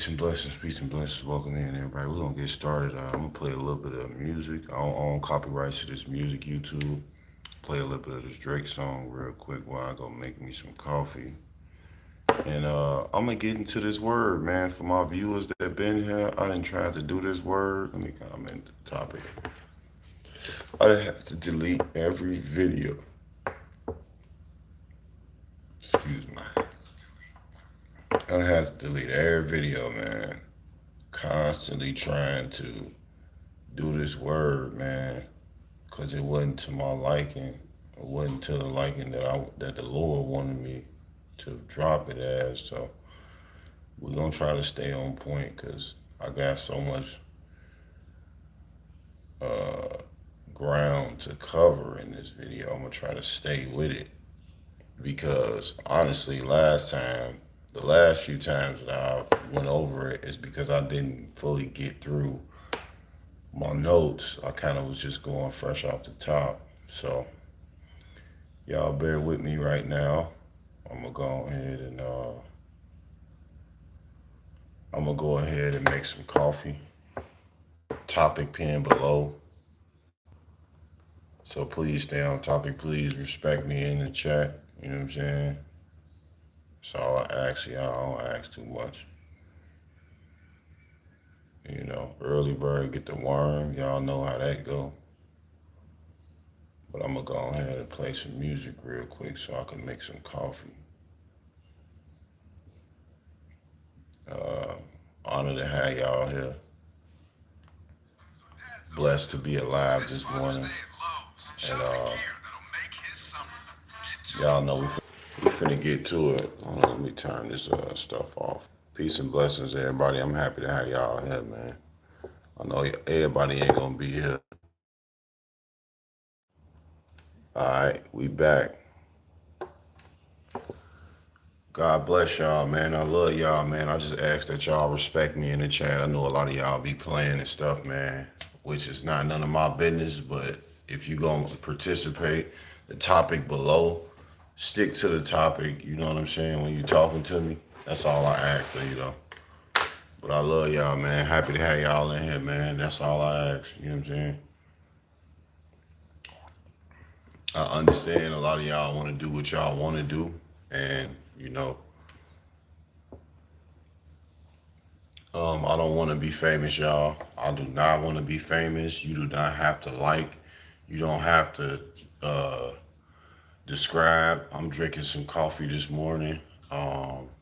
Peace and blessings. Welcome in, everybody. We're gonna get started. I'm gonna play a little bit of music. I don't own copyrights to this music. YouTube. Play a little bit of this Drake song real quick while I go make me some coffee. And I'm gonna get into this word, man. For my viewers that been here, I didn't try to do this word. Let me comment the topic. I didn't have to delete every video. Excuse me. I didn't have to delete every video, man. Constantly trying to do this word, man, because it wasn't to my liking. It wasn't to the liking that the Lord wanted me to drop it as. So we're gonna try to stay on point because I got so much uh, ground to cover in this video. I'm gonna try to stay with it because honestly, the last few times that I went over it is because I didn't fully get through my notes. I kind of was just going fresh off the top. So y'all bear with me right now. I'm gonna go ahead and make some coffee. Topic pinned below. So please stay on topic. Please respect me in the chat. You know what I'm saying? That's all I ask y'all. I don't ask too much. Early bird get the worm. Y'all know how that go. But I'm gonna go ahead and play some music real quick so I can make some coffee. Uh, Honor to have y'all here. Blessed to be alive this morning. And y'all know we finna get to it. Let me turn this stuff off. Peace and blessings, everybody. I'm happy to have y'all here, man. I know everybody ain't gonna be here. All right, we back. God bless y'all, man. I love y'all, man. I just ask that y'all respect me in the chat. I know a lot of y'all be playing and stuff, man, which is not none of my business. But if you gonna participate, the topic below, stick to the topic. You know what I'm saying? When you talking to me, that's all I ask of you, though. But I love y'all, man. Happy to have y'all in here, man. That's all I ask. You know what I'm saying? I understand a lot of y'all want to do what y'all want to do, and I don't want to be famous, y'all. I do not want to be famous. You do not have to like. You don't have to describe. I'm drinking some coffee this morning.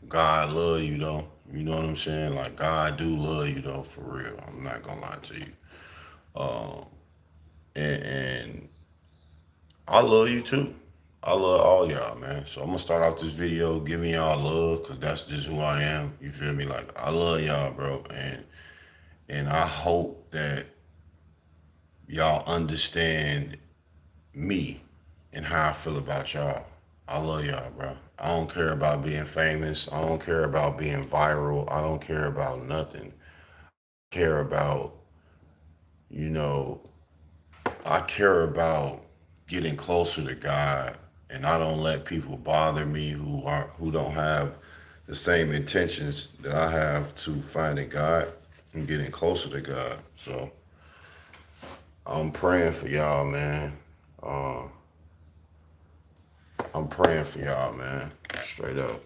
God love you though. You know what I'm saying? Like God do love you though, for real. I'm not gonna lie to you. Um, and I love you too. I love all y'all, man. So I'm gonna start off this video giving y'all love, cause that's just who I am. You feel me? Like I love y'all, bro, and I hope that y'all understand me and how I feel about y'all. I love y'all, bro. I don't care about being famous. I don't care about being viral. I don't care about nothing. I care about, you know, I care about getting closer to God, and I don't let people bother me who don't have the same intentions that I have to finding God and getting closer to God. So I'm praying for y'all, man. Uh, I'm praying for y'all, man. Straight up.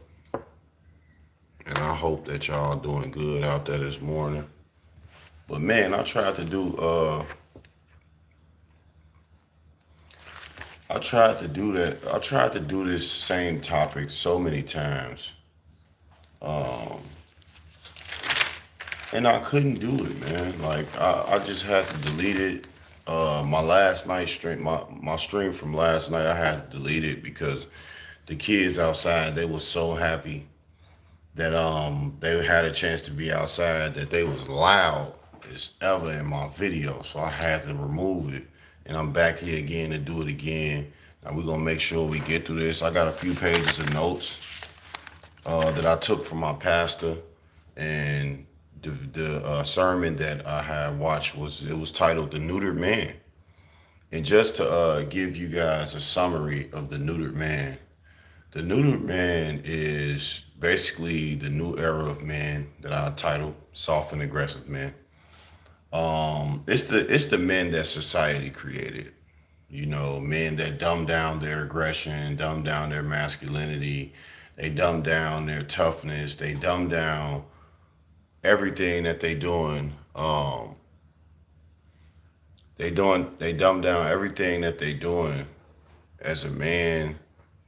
And I hope that y'all doing good out there this morning. But man, I tried to do that. I tried to do this same topic so many times. Um, and I couldn't do it, man. Like I just had to delete it. My last night stream, my stream from last night, I had to delete it because the kids outside, they were so happy that they had a chance to be outside that they was loud as ever in my video. So I had to remove it. And I'm back here again to do it again. Now we're gonna make sure we get through this. I got a few pages of notes that I took from my pastor, and the sermon that I had watched was titled "The Neutered Man." And just to give you guys a summary of the neutered man, The neutered man is basically the new era of men that I titled soft and aggressive men. It's the men that society created. You know, men that dumb down their aggression, dumb down their masculinity, they dumb down their toughness, they dumb down everything that they doing. They dumb down everything that they doing as a man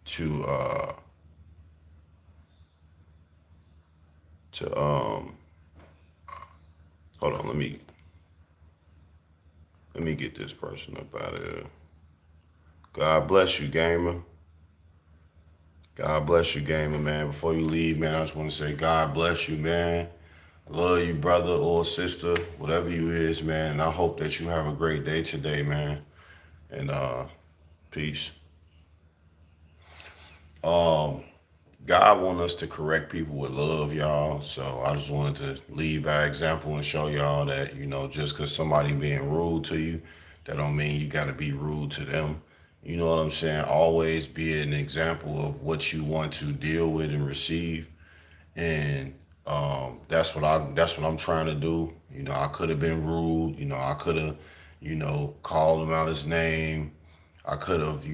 to to hold on, let me get this person up out of here. God bless you, gamer. God bless you, gamer, man. Before you leave, man, I just want to say God bless you, man. I love you, brother or sister, whatever you is, man. And I hope that you have a great day today, man. And peace. Um, God want us to correct people with love, y'all. So I just wanted to lead by example and show y'all that, just because somebody being rude to you, that don't mean you got to be rude to them. You know what I'm saying? Always be an example of what you want to deal with and receive. And that's what I'm trying to do. I could have been rude. I could have, called him out his name. I could have,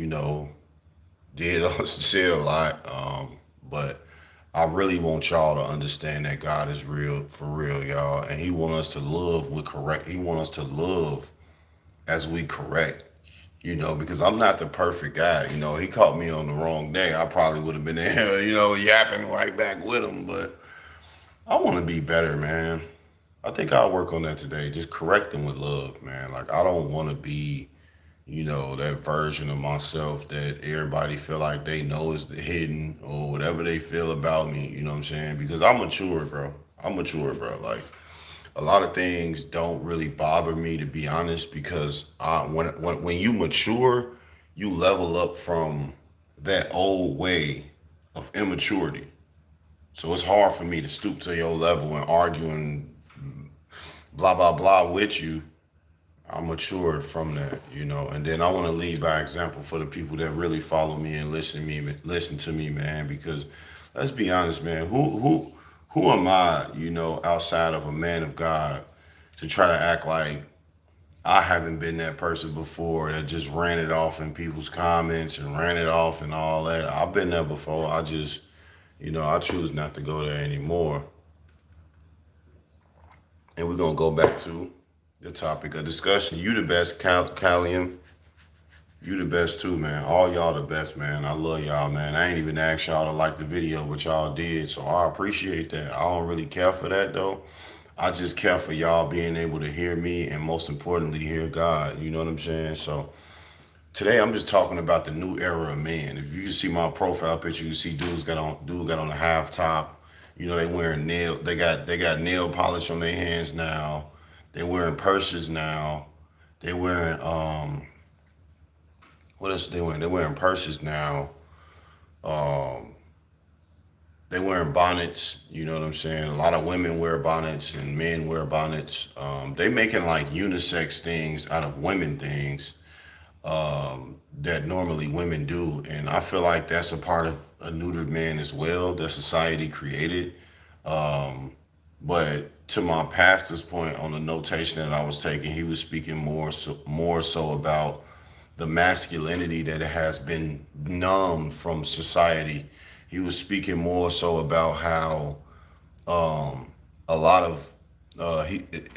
did said a lot. But I really want y'all to understand that God is real for real, y'all, and He want us to love with correct. He want us to love as we correct. Because I'm not the perfect guy. He caught me on the wrong day. I probably would have been there, yapping right back with him. But I want to be better, man. I think I'll work on that today. Just correct them with love, man. Like I don't want to be that version of myself that everybody feel like they know is the hidden or whatever they feel about me, you know what I'm saying? Because I'm mature, bro. I'm mature, bro. Like a lot of things don't really bother me to be honest because when you mature, you level up from that old way of immaturity. So it's hard for me to stoop to your level and argue and blah blah blah with you. I matured from that, and then I want to lead by example for the people that really follow me and listen to me, man. Because let's be honest, man, who am I, outside of a man of God, to try to act like I haven't been that person before that just ran it off in people's comments and ran it off and all that. I've been there before. I just, I choose not to go there anymore. And we're gonna go back to the topic of discussion. You the best, Callium. You the best too, man. All y'all the best, man. I love y'all, man. I ain't even asked y'all to like the video, but y'all did, so I appreciate that. I don't really care for that though. I just care for y'all being able to hear me and most importantly hear God. You know what I'm saying? So today I'm just talking about the new era of man. If you see my profile picture, you see dude got on a half top. They wearing they got nail polish on their hands now. They wearing purses now. They wearing what else are they wearing? They're wearing purses now. Um they wearing bonnets, you know what I'm saying? A lot of women wear bonnets and men wear bonnets. They making like unisex things out of women things that normally women do. And I feel like that's a part of a neutered man as well that society created. Um, but to my pastor's point on the notation that I was taking, he was speaking more so about the masculinity that has been numbed from society. He was speaking more so about how a lot of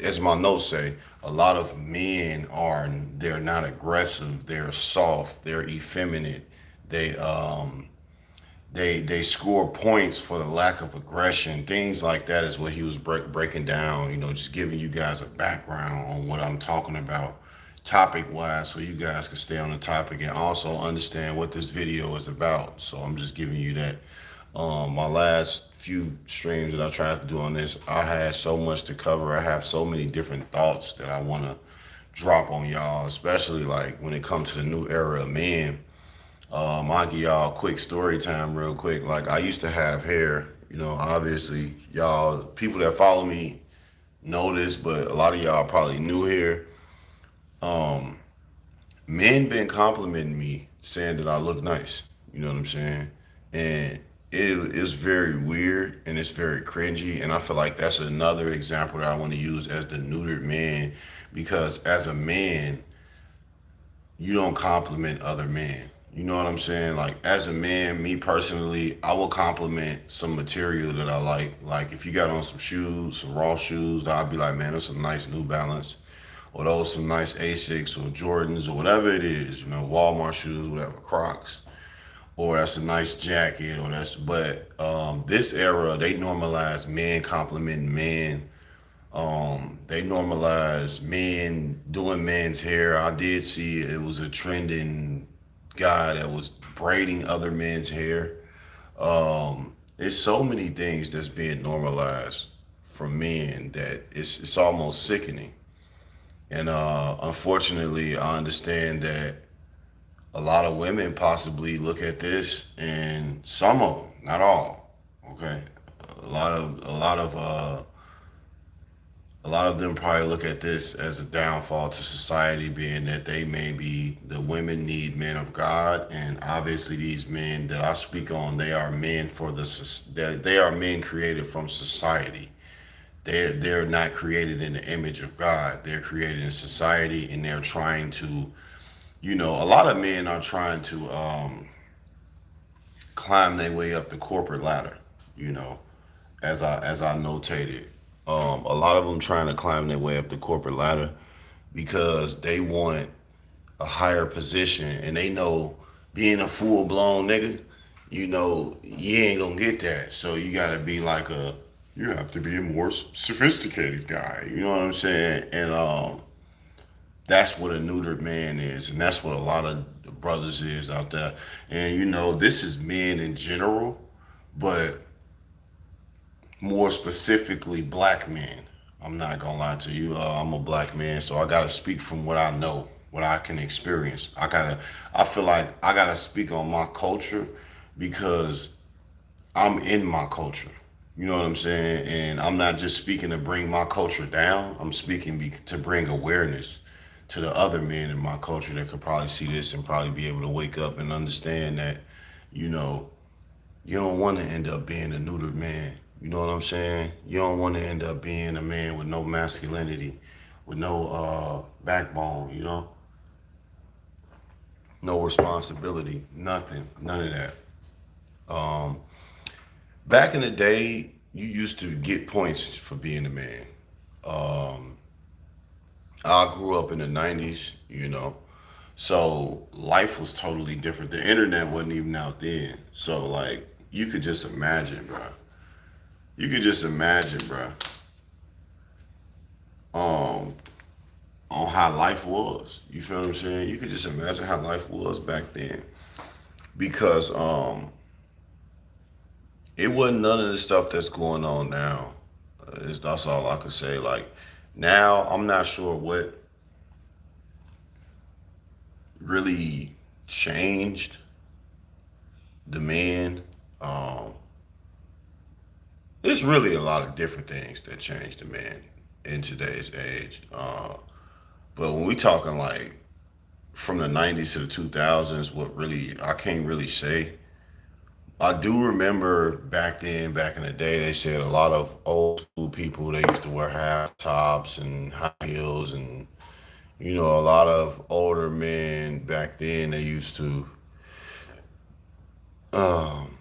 as my notes say, a lot of men they're not aggressive, they're soft, they're effeminate, they they score points for the lack of aggression, things like that is what he was breaking down. Just giving you guys a background on what I'm talking about, topic wise, so you guys can stay on the topic and also understand what this video is about. So I'm just giving you that. My last few streams that I tried to do on this, I had so much to cover. I have so many different thoughts that I want to drop on y'all, especially like when it comes to the new era of men. I'll give y'all a quick story time real quick. Like I used to have hair, obviously y'all, people that follow me know this, but a lot of y'all probably new here. Men been complimenting me saying that I look nice. You know what I'm saying? and it is very weird and it's very cringy. And I feel like that's another example that I want to use as the neutered man, because as a man, you don't compliment other men. You know what I'm saying? Like as a man, me personally, I will compliment some material that I like. Like if you got on some shoes, some raw shoes, I'll be like, man, those some nice New Balance, or those some nice Asics or Jordans or whatever it is. You know, Walmart shoes, whatever, Crocs, or that's a nice jacket, or that's. But this era, they normalize men complimenting men. They normalize men doing men's hair. I did see it was a trending guy that was braiding other men's hair. It's so many things that's being normalized from men that it's almost sickening. And unfortunately, I understand that a lot of women possibly look at this, and some of them, not all, okay, a lot of them probably look at this as a downfall to society, being that they may be the women need men of God, and obviously these men that I speak on, they are men for they are men created from society. They're not created in the image of God. They're created in society, and they're trying to, a lot of men are trying to climb their way up the corporate ladder. You know, as I notated. A lot of them trying to climb their way up the corporate ladder because they want a higher position, and they know being a full blown nigga, you ain't gonna get that. So you have to be a more sophisticated guy. You know what I'm saying? And that's what a neutered man is, and that's what a lot of the brothers is out there. And this is men in general, but more specifically black men. I'm not gonna lie to you. I'm a black man, so I gotta speak from what I know, what I can experience. I feel like I gotta speak on my culture because I'm in my culture. You know what I'm saying? And I'm not just speaking to bring my culture down. I'm speaking to bring awareness to the other men in my culture that could probably see this and probably be able to wake up and understand that, you know, you don't want to end up being a neutered man. You know what I'm saying? You don't want to end up being a man with no masculinity, with no backbone, no responsibility, nothing, none of that. Um, Back in the day, you used to get points for being a man. Um, I grew up in the 90s, so life was totally different. The internet wasn't even out then. So, like, you could just imagine, bro. You could just imagine, bro, um, on how life was. You feel what I'm saying? You could just imagine how life was back then. Because it wasn't none of the stuff that's going on now. That's all I could say. Like, now, I'm not sure what really changed the man. Um, there's really a lot of different things that changed the man in today's age. But when we talking like from the 90s to the 2000s, what really, I can't really say. I do remember back then, back in the day, they said a lot of old school people, they used to wear half tops and high heels, and a lot of older men back then, um,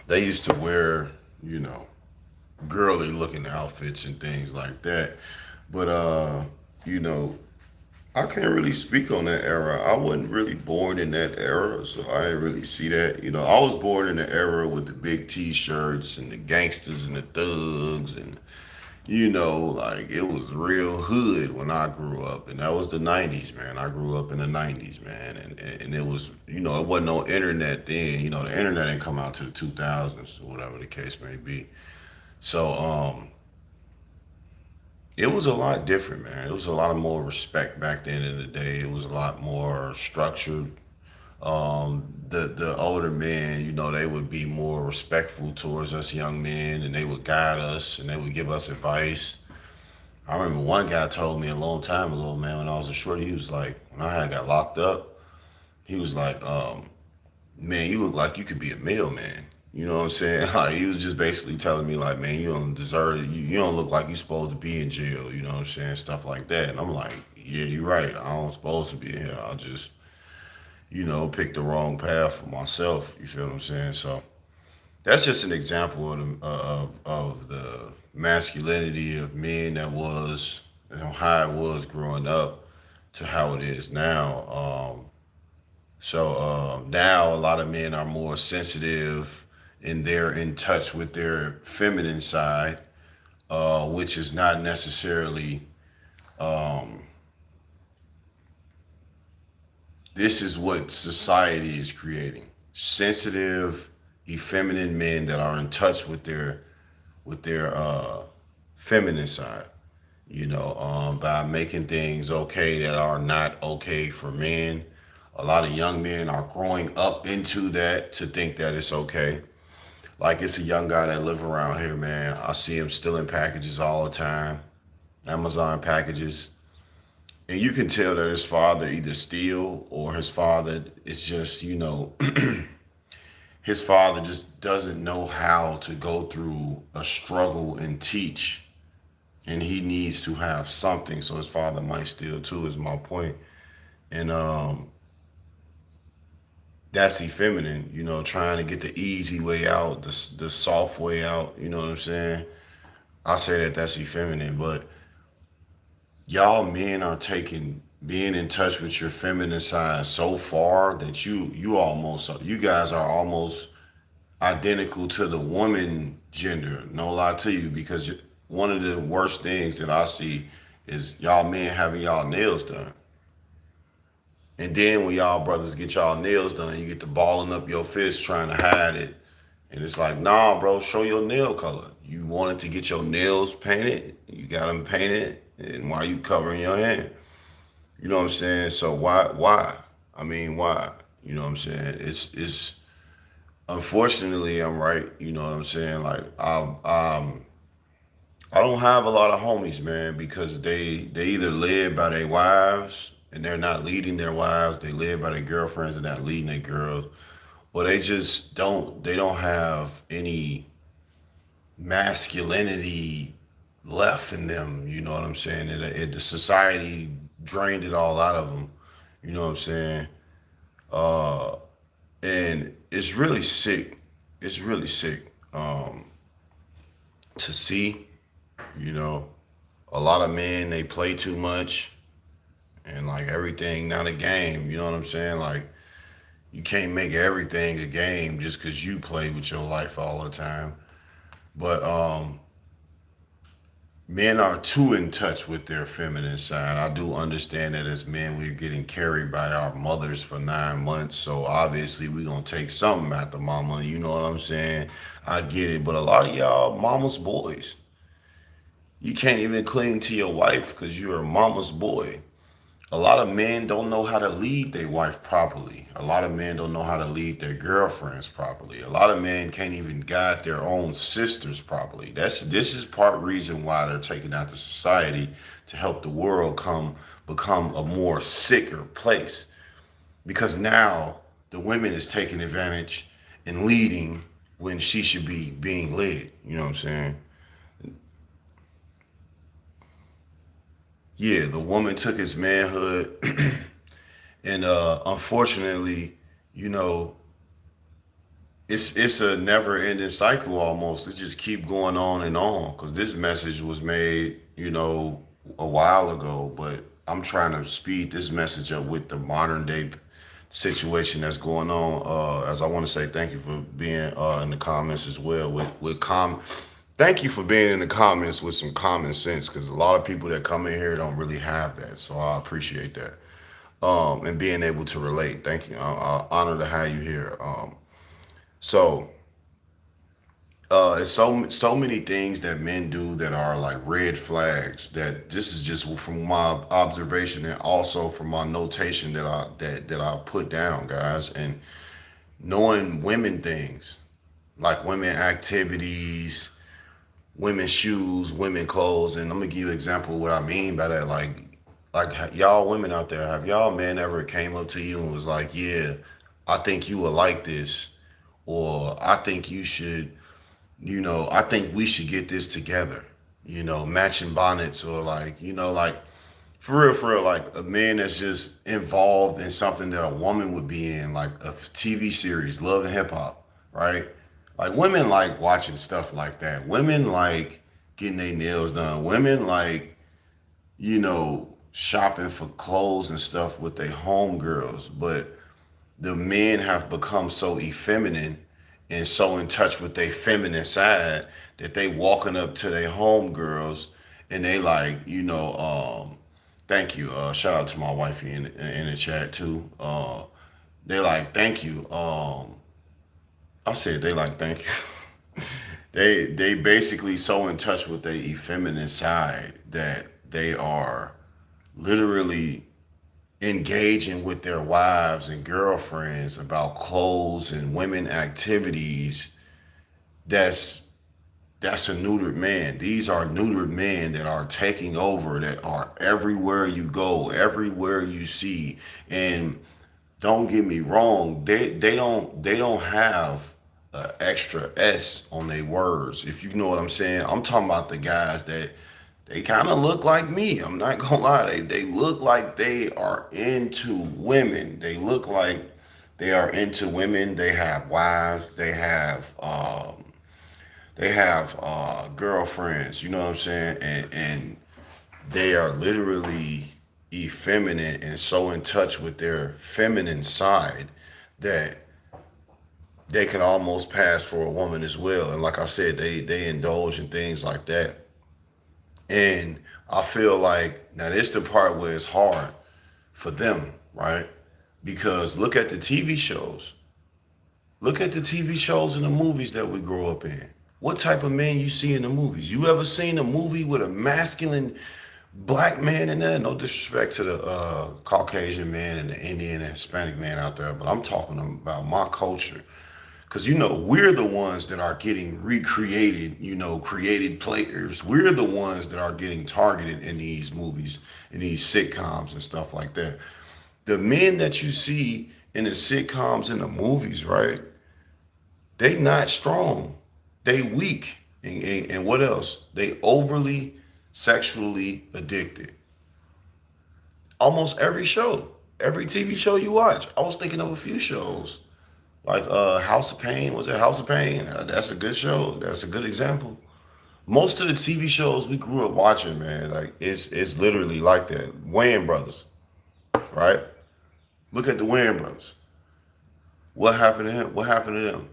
they used to wear, you know, girly looking outfits and things like that. But you know, I can't really speak on that era. I wasn't really born in that era, so I didn't really see that. I was born in the era with the big T-shirts and the gangsters and the thugs, and like it was real hood when I grew up, and that was the '90s, man. I grew up in the '90s, man, and it was, it wasn't no internet then. The internet didn't come out to the 2000s or whatever the case may be. So it was a lot different, man. It was a lot of more respect back then in the day. It was a lot more structured. The older men, they would be more respectful towards us young men, and they would guide us and they would give us advice. I remember one guy told me a long time ago, man, when I was a shorty, he was like, when I had got locked up, he was like, man, you look like you could be a mailman. You know what I'm saying? Like he was just basically telling me like, man, you don't deserve it. You don't look like you're supposed to be in jail. You know what I'm saying? Stuff like that. And I'm like, yeah, you're right. I don't supposed to be in here. I just, pick the wrong path for myself. You feel what I'm saying? So that's just an example of the masculinity of men that was, how it was growing up to how it is now. Now a lot of men are more sensitive and they're in touch with their feminine side, which is not necessarily. This is what society is creating: sensitive, effeminate men that are in touch with their feminine side. By making things okay that are not okay for men. A lot of young men are growing up into that to think that it's okay. Like it's a young guy that live around here, man. I see him stealing packages all the time, Amazon packages, and you can tell that his father either steal or his father is just, his father just doesn't know how to go through a struggle and teach, and he needs to have something. So his father might steal too. Is my point, and that's effeminate. Trying to get the easy way out, the soft way out. You know what I'm saying? I say that that's effeminate, but y'all men are taking being in touch with your feminine side so far that you guys are almost identical to the woman gender. No lie to you, because one of the worst things that I see is y'all men having y'all nails done. And then when y'all brothers get y'all nails done, you get to balling up your fist trying to hide it. And it's like, nah, bro, show your nail color. You wanted to get your nails painted, you got them painted, and why you covering your hand? You know what I'm saying? So why? I mean, why? You know what I'm saying? It's unfortunately I'm right. You know what I'm saying? Like I don't have a lot of homies, man, because they either live by their wives and they're not leading their wives. They live by their girlfriends and not leading their girls, or they just don't. They don't have any masculinity left in them. You know what I'm saying? The society drained it all out of them. You know what I'm saying? Uh, and it's really sick. It's really sick to see. You know, a lot of men they play too much and like everything not a game. You know what I'm saying? Like you can't make everything a game just because you play with your life all the time. But men are too in touch with their feminine side. I do understand that as men, we're getting carried by our mothers for 9 months. So obviously, we're going to take something after mama. You know what I'm saying? I get it. But a lot of y'all, mama's boys, you can't even cling to your wife because you're a mama's boy. A lot of men don't know how to lead their wife properly. A lot of men don't know how to lead their girlfriends properly. A lot of men can't even guide their own sisters properly. This is part reason why they're taking out the society to help the world become a more sicker place. Because now the women is taking advantage and leading when she should be being led. You know what I'm saying? Yeah, the woman took his manhood and unfortunately, you know, it's a never ending cycle almost. It just keep going on because this message was made, a while ago, but I'm trying to speed this message up with the modern day situation that's going on. As I want to say thank you for being in the comments as well thank you for being in the comments with some common sense, because a lot of people that come in here don't really have that. So I appreciate that. And being able to relate. Thank you. I honor to have you here. So it's so many things that men do that are like red flags. That this is just from my observation and also from my notation that I put down, guys. And knowing women things like women activities, women shoes, women clothes. And I'm gonna give you an example of what I mean by that. Like y'all women out there, have y'all men ever came up to you and was like, yeah, I think you will like this, or I think you should, I think we should get this together. Matching bonnets, or like, like for real, like a man that's just involved in something that a woman would be in, like a TV series, Love and Hip Hop, right? Like women like watching stuff like that. Women like getting their nails done. Women like, shopping for clothes and stuff with their homegirls. But the men have become so effeminate and so in touch with their feminine side that they walking up to their homegirls and they like, thank you. Shout out to my wifey in the chat too. They like, thank you. I said they like, thank you. They basically so in touch with their effeminate side that they are literally engaging with their wives and girlfriends about clothes and women activities. That's that's a neutered man. These are neutered men that are taking over, that are everywhere you go, everywhere you see. And don't get me wrong, they don't have an extra S on their words. If you know what I'm saying, I'm talking about the guys that they kind of look like me. I'm not gonna lie, they look like they are into women. They look like they are into women. They have wives. They have girlfriends. You know what I'm saying? And they are literally effeminate and so in touch with their feminine side that they can almost pass for a woman as well. And like I said, they indulge in things like that. And I feel like now this the part where it's hard for them, right? Because look at the TV shows. Look at the TV shows and the movies that we grow up in. What type of men you see in the movies? You ever seen a movie with a masculine black man in there? No disrespect to the Caucasian man and the Indian and Hispanic man out there, but I'm talking about my culture. Because, we're the ones that are getting recreated, created players. We're the ones that are getting targeted in these movies, in these sitcoms and stuff like that. The men that you see in the sitcoms and the movies, right? They not strong. They weak. And what else? They overly sexually addicted. Almost every show, every TV show you watch. I was thinking of a few shows. Like House of Pain. Was it House of Pain? That's a good show. That's a good example. Most of the TV shows we grew up watching, man, like it's literally like that. Wayans brothers, right? Look at the Wayans brothers. What happened to him? What happened to them?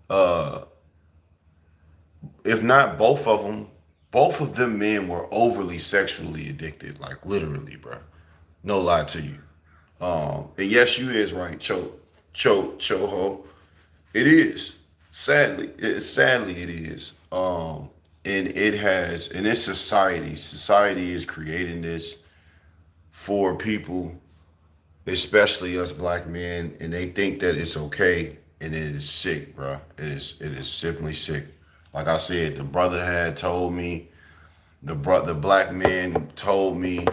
Uh, if not both of them men were overly sexually addicted, like literally, bro. No lie to you. And yes, you is right, Choho. It is. Sadly it is. And it has, and it's society. Society is creating this for people, especially us black men, and they think that it's okay, and it is sick, bro. It is simply sick. Like I said, the brother had told me, the black man told me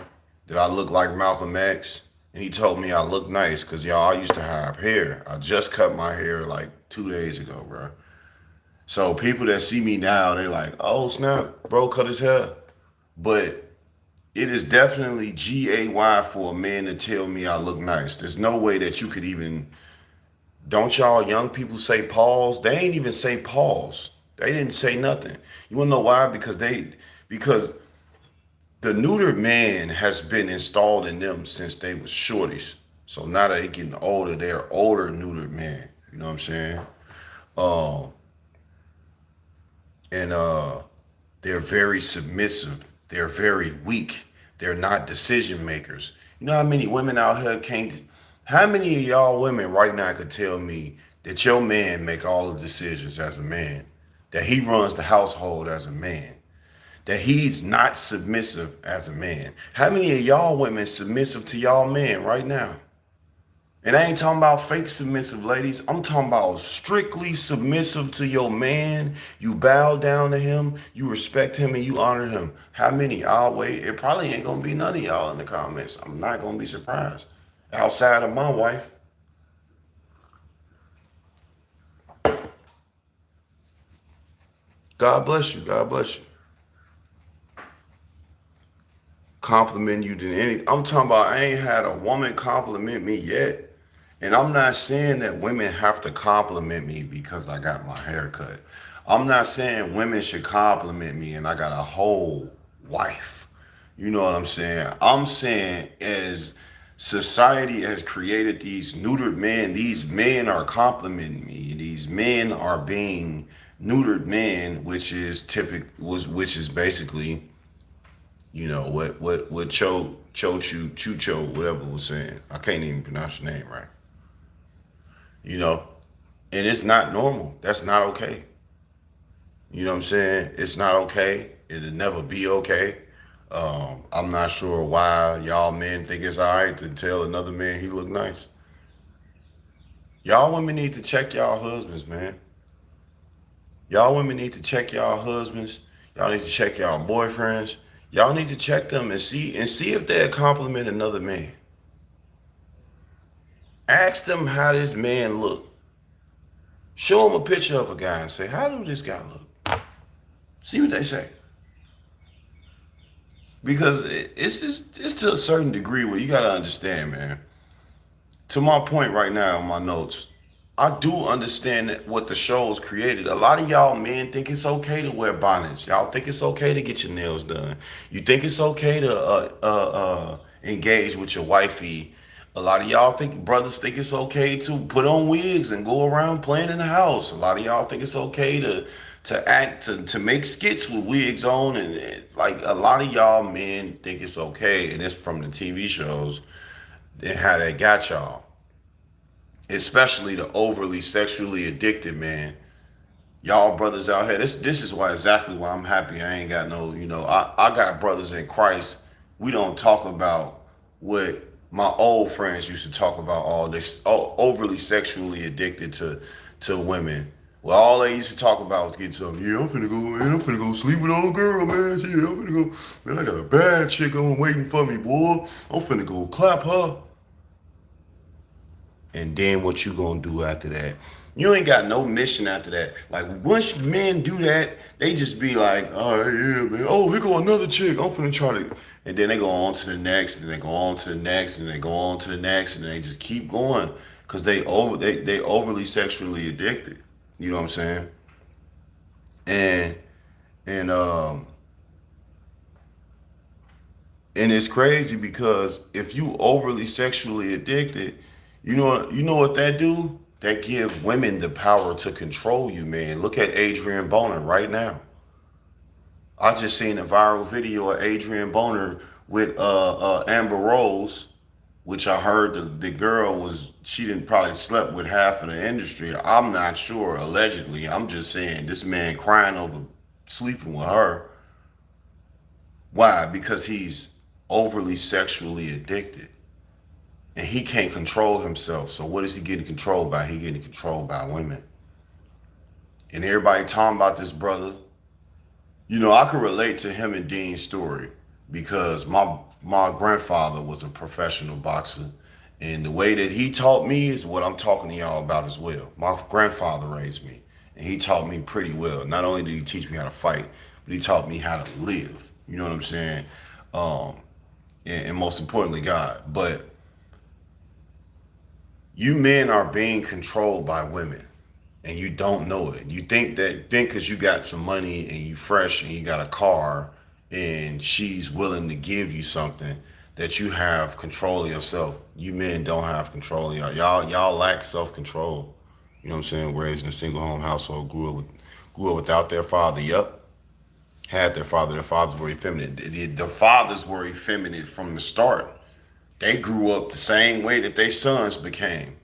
that I look like Malcolm X, and he told me I look nice because y'all I used to have hair. I just cut my hair like 2 days ago, bro. So people that see me now, they like, oh snap, bro, cut his hair. But it is definitely GAY for a man to tell me I look nice. There's no way that you could even. Don't y'all young people say pause? They ain't even say pause. They didn't say nothing. You wanna know why? Because the neutered man has been installed in them since they was shorties. So now that they getting older, they're older neutered men. You know what I'm saying? Uh, and they're very submissive. They're very weak. They're not decision makers. You know how many women out here can't? How many of y'all women right now could tell me that your man make all the decisions as a man, that he runs the household as a man, that he's not submissive as a man? How many of y'all women submissive to y'all man right now? And I ain't talking about fake submissive ladies. I'm talking about strictly submissive to your man. You bow down to him, you respect him, and you honor him. How many? I'll wait. It probably ain't gonna be none of y'all in the comments. I'm not gonna be surprised. Outside of my wife. God bless you. God bless you. Compliment you than any. I'm talking about I ain't had a woman compliment me yet. And I'm not saying that women have to compliment me because I got my hair cut. I'm not saying women should compliment me and I got a whole wife. You know what I'm saying? I'm saying as society has created these neutered men, these men are complimenting me. These men are being neutered men, which is which is basically, you know, what Chucho, whatever was saying. I can't even pronounce your name right. You know, and it's not normal. That's not okay. You know what I'm saying? It's not okay. It'll never be okay. I'm not sure why y'all men think it's all right to tell another man he look nice. Y'all women need to check y'all husbands, man. Y'all women need to check y'all husbands. Y'all need to check y'all boyfriends. Y'all need to check them and see if they'll compliment another man. Ask them how this man look. Show them a picture of a guy and say, how do this guy look? See what they say. Because it's to a certain degree where you got to understand, man. To my point right now on my notes, I do understand that what the show's created. A lot of y'all men think it's okay to wear bonnets. Y'all think it's okay to get your nails done. You think it's okay to engage with your wifey. A lot of y'all think brothers think it's okay to put on wigs and go around playing in the house. A lot of y'all think it's okay to make skits with wigs on, and like a lot of y'all men think it's okay, and it's from the TV shows and how they got y'all, especially the overly sexually addicted man. Y'all brothers out here, this is why exactly why I'm happy I ain't got no, I got brothers in Christ. We don't talk about what my old friends used to talk about, all this overly sexually addicted to women. Well, all they used to talk about was getting something. Yeah, I'm finna go, man. I'm finna go sleep with old girl, man. Yeah, I'm finna go. Man, I got a bad chick on waiting for me, boy. I'm finna go clap her. And then what you gonna do after that? You ain't got no mission after that. Like once men do that, they just be like, all right, yeah, man. Oh, here go another chick. I'm finna try to, and then they go on to the next, and they go on to the next, and they go on to the next, and they just keep going because they overly sexually addicted. You know what I'm saying? And and um and it's crazy because if you overly sexually addicted, you know what that do? That give women the power to control you, man. Look at Adrian Boner right now. I just seen a viral video of Adrian Boner with Amber Rose, which I heard the girl she didn't probably slept with half of the industry. I'm not sure, allegedly. I'm just saying this man crying over sleeping with her. Why? Because he's overly sexually addicted and he can't control himself. So what is he getting controlled by? He getting controlled by women. And everybody talking about this brother. I can relate to him and Dean's story because my grandfather was a professional boxer, and the way that he taught me is what I'm talking to y'all about as well. My grandfather raised me, and he taught me pretty well. Not only did he teach me how to fight, but he taught me how to live. You know what I'm saying? Um, and most importantly, God. But you men are being controlled by women and you don't know it. You think because you got some money and you fresh and you got a car and she's willing to give you something that you have control of yourself. You men don't have control of y'all lack self-control. You know what I'm saying? Raised in a single home household, grew up without their father. Yep. Had their father. Their fathers were effeminate. The fathers were effeminate from the start. They grew up the same way that their sons became.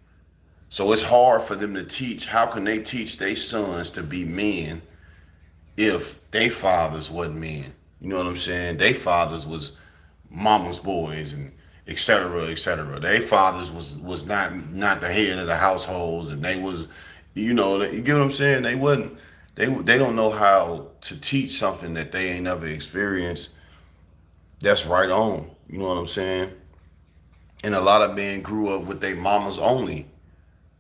So it's hard for them to teach. How can they teach their sons to be men if their fathers wasn't men? You know what I'm saying? Their fathers was mama's boys and et cetera, et cetera. Their fathers was not the head of the households, and they was, you get what I'm saying? They wasn't. They don't know how to teach something that they ain't never experienced. That's right on. You know what I'm saying? And a lot of men grew up with their mamas only.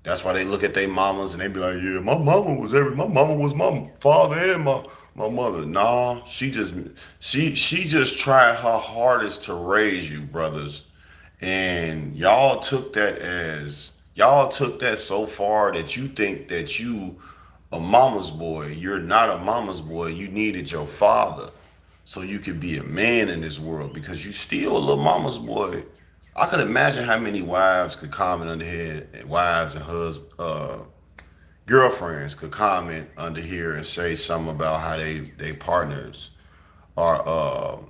That's why they look at their mamas and they be like, yeah, my mama was my father and My mother, nah, she just tried her hardest to raise you, brothers. And y'all took that so far that you think that you a mama's boy. You're not a mama's boy. You needed your father so you could be a man in this world because you still a little mama's boy. I could imagine how many wives could comment under here, and wives and girlfriends could comment under here and say something about how they partners are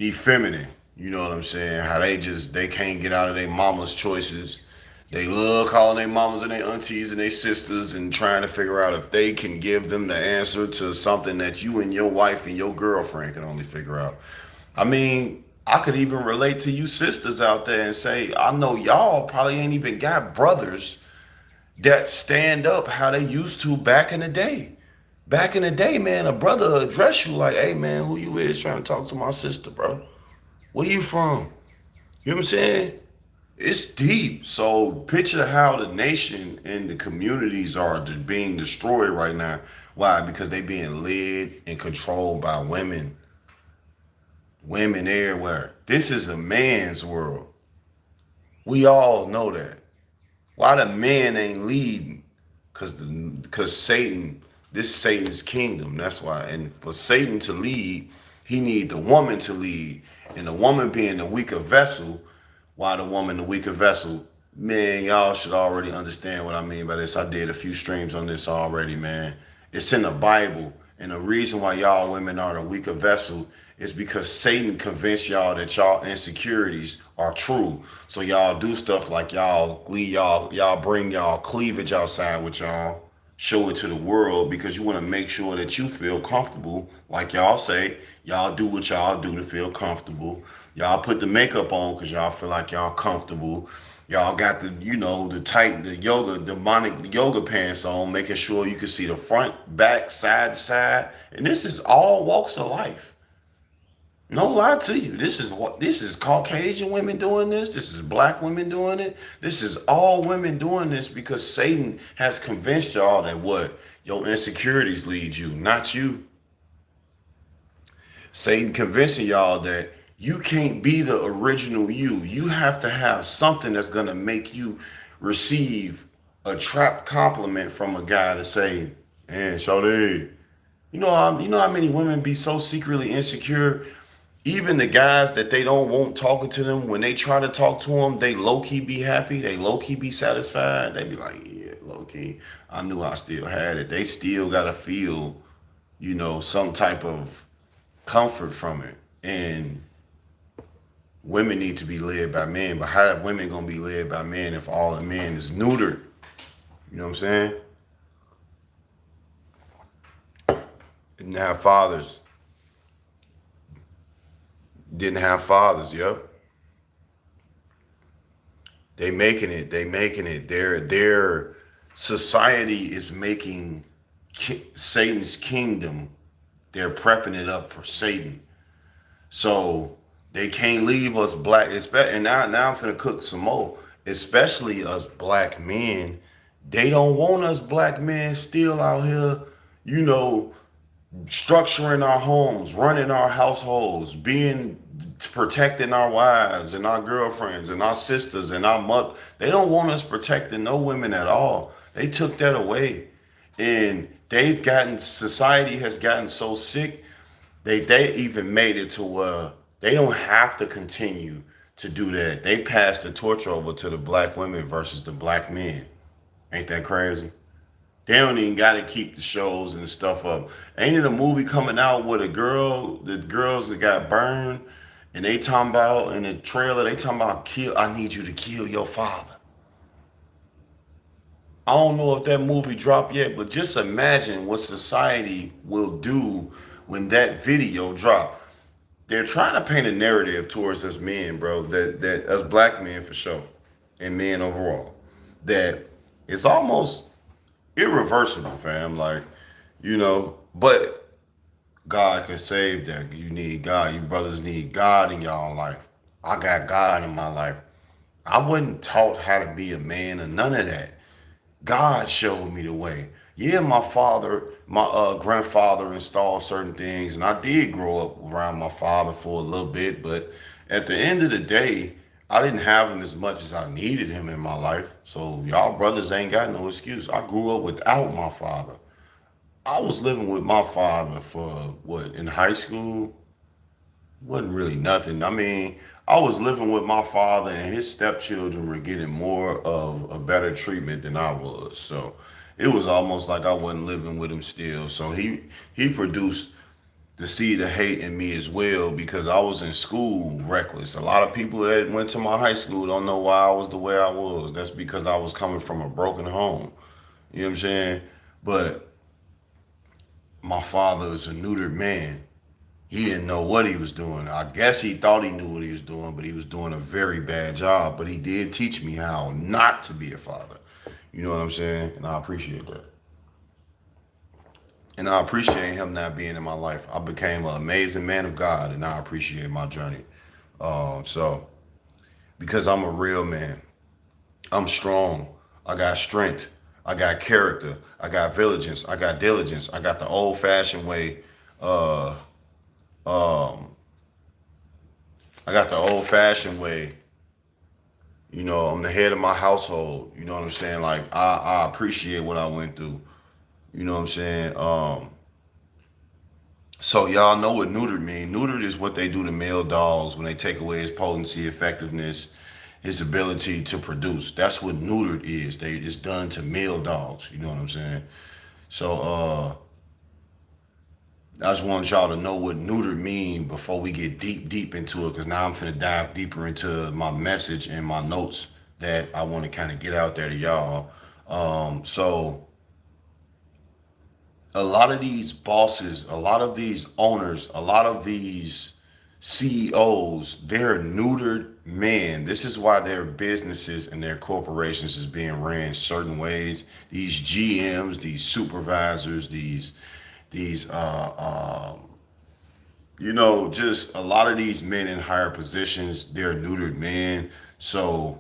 effeminate. You know what I'm saying? How they can't get out of their mama's choices. They love calling their mamas and their aunties and their sisters and trying to figure out if they can give them the answer to something that you and your wife and your girlfriend can only figure out. I mean, I could even relate to you sisters out there and say, I know y'all probably ain't even got brothers that stand up how they used to back in the day. Back in the day, man, a brother address you like, hey man, who you is trying to talk to my sister, bro? Where you from? You know what I'm saying? It's deep. So picture how the nation and the communities are being destroyed right now. Why? Because they being led and controlled by women. Women everywhere. This is a man's world. We all know that. Why the man ain't leading? Cause Satan, this Satan's kingdom. That's why. And for Satan to lead, he need the woman to lead. And the woman being the weaker vessel, why the woman the weaker vessel? Man, y'all should already understand what I mean by this. I did a few streams on this already, man. It's in the Bible. And the reason why y'all women are the weaker vessel is because Satan convinced y'all that y'all insecurities are true. So y'all do stuff like y'all bring y'all cleavage outside with y'all, show it to the world because you want to make sure that you feel comfortable. Like y'all say, y'all do what y'all do to feel comfortable. Y'all put the makeup on because y'all feel like y'all comfortable. Y'all got the demonic yoga pants on, making sure you can see the front, back, side to side. And this is all walks of life. No lie to you. This is Caucasian women doing this. This is black women doing it. This is all women doing this because Satan has convinced y'all that what? Your insecurities lead you, not you. Satan convincing y'all that you can't be the original you. You have to have something that's gonna make you receive a trapped compliment from a guy to say, man, Shawty, you know how many women be so secretly insecure. Even the guys that they don't want talking to them, when they try to talk to them, they low key be happy. They low key be satisfied. They be like, yeah, low key, I knew I still had it. They still gotta feel, some type of comfort from it. And women need to be led by men. But how are women gonna be led by men if all the men is neutered? You know what I'm saying? Didn't have fathers. Didn't have fathers. Yep. They making it. They making it. Their society is making Satan's kingdom. They're prepping it up for Satan. So they can't leave us black. And now I'm finna cook some more. Especially us black men. They don't want us black men still out here, you know, structuring our homes, running our households, being protecting our wives and our girlfriends and our sisters and our mother. They don't want us protecting no women at all. They took that away. And society has gotten so sick, they even made it to where they don't have to continue to do that. They passed the torch over to the black women versus the black men. Ain't that crazy? They don't even got to keep the shows and the stuff up. Ain't it a movie coming out with the girls that got burned, and they talking about in the trailer, they talking about I need you to kill your father. I don't know if that movie dropped yet, but just imagine what society will do when that video drop. They're trying to paint a narrative towards us men, bro, that us black men for sure, and men overall, that it's almost irreversible, fam. Like, but God can save that. You need God. You brothers need God in y'all life. I got God in my life. I wasn't taught how to be a man or none of that. God showed me the way. Yeah, my father my grandfather installed certain things, and I did grow up around my father for a little bit. But at the end of the day, I didn't have him as much as I needed him in my life. So y'all brothers ain't got no excuse. I grew up without my father. I was living with my father for what, in high school? Wasn't really nothing. I mean, I was living with my father, and his stepchildren were getting more of a better treatment than I was. So it was almost like I wasn't living with him still. So he produced the seed of hate in me as well because I was in school reckless. A lot of people that went to my high school don't know why I was the way I was. That's because I was coming from a broken home. You know what I'm saying? But my father is a neutered man. He didn't know what he was doing. I guess he thought he knew what he was doing, but he was doing a very bad job. But he did teach me how not to be a father. You know what I'm saying? And I appreciate that. And I appreciate him not being in my life. I became an amazing man of God, and I appreciate my journey. So, because I'm a real man, I'm strong. I got strength. I got character. I got diligence. I got diligence. I got the old fashioned way. Uh, um, I got the old fashioned way. You know, I'm the head of my household. You know what I'm saying? Like I appreciate what I went through. You know what I'm saying? So y'all know what neutered mean. Neutered is what they do to male dogs when they take away his potency, effectiveness, his ability to produce. That's what neutered is. It's done to male dogs. You know what I'm saying? So I just want y'all to know what neutered mean before we get deep into it, because now I'm finna dive deeper into my message and my notes that I want to kind of get out there to y'all. So a lot of these bosses, a lot of these owners, a lot of these CEOs, they're neutered men. This is why their businesses and their corporations is being ran certain ways. These GMs, these supervisors, these just a lot of these men in higher positions, they're neutered men. So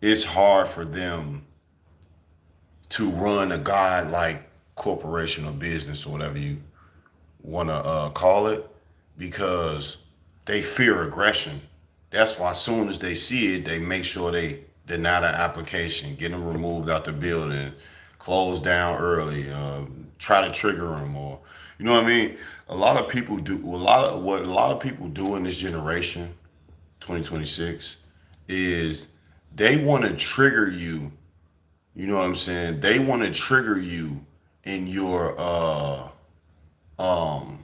it's hard for them to run a guy like corporation or business or whatever you want to call it, because they fear aggression. That's why as soon as they see it, they make sure they deny the application, get them removed out the building, close down early, try to trigger them, or you know what I mean. A lot of people do a lot of people do in this generation, 2026, is they want to trigger you. You know what I'm saying? They want to trigger you in your um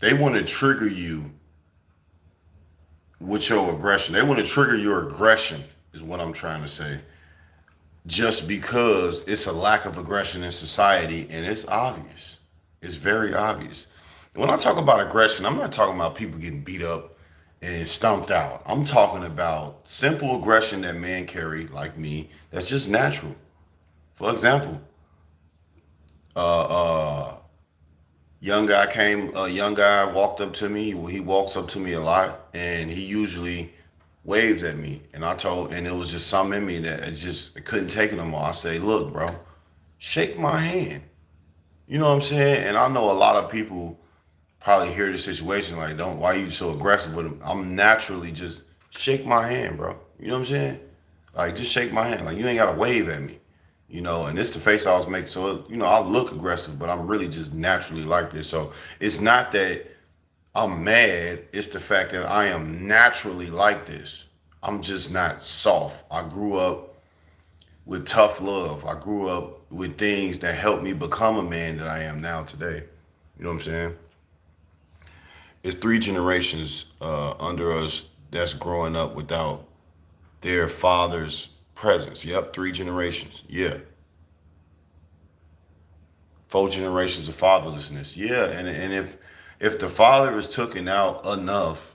they want to trigger you with your aggression. They want to trigger your aggression is what I'm trying to say. Just because it's a lack of aggression in society, and it's obvious. It's very obvious. When I talk about aggression, I'm not talking about people getting beat up and stomped out. I'm talking about simple aggression that men carry, like me, that's just natural. For example, uh, uh, a young guy walked up to me. He walks up to me a lot, and he usually waves at me. And it was just something in me that I couldn't take it no more. I say, look, bro, shake my hand. You know what I'm saying? And I know a lot of people probably hear the situation like, don't, why are you so aggressive with him? I'm naturally just shake my hand, bro. You know what I'm saying? Like, just shake my hand. Like, you ain't got to wave at me. And it's the face I was making. So, I look aggressive, but I'm really just naturally like this. So it's not that I'm mad. It's the fact that I am naturally like this. I'm just not soft. I grew up with tough love. I grew up with things that helped me become a man that I am now today. You know what I'm saying? It's three generations under us that's growing up without their father's presence. Yep, three generations. Yeah. Four generations of fatherlessness. Yeah, and if the father is taken out enough,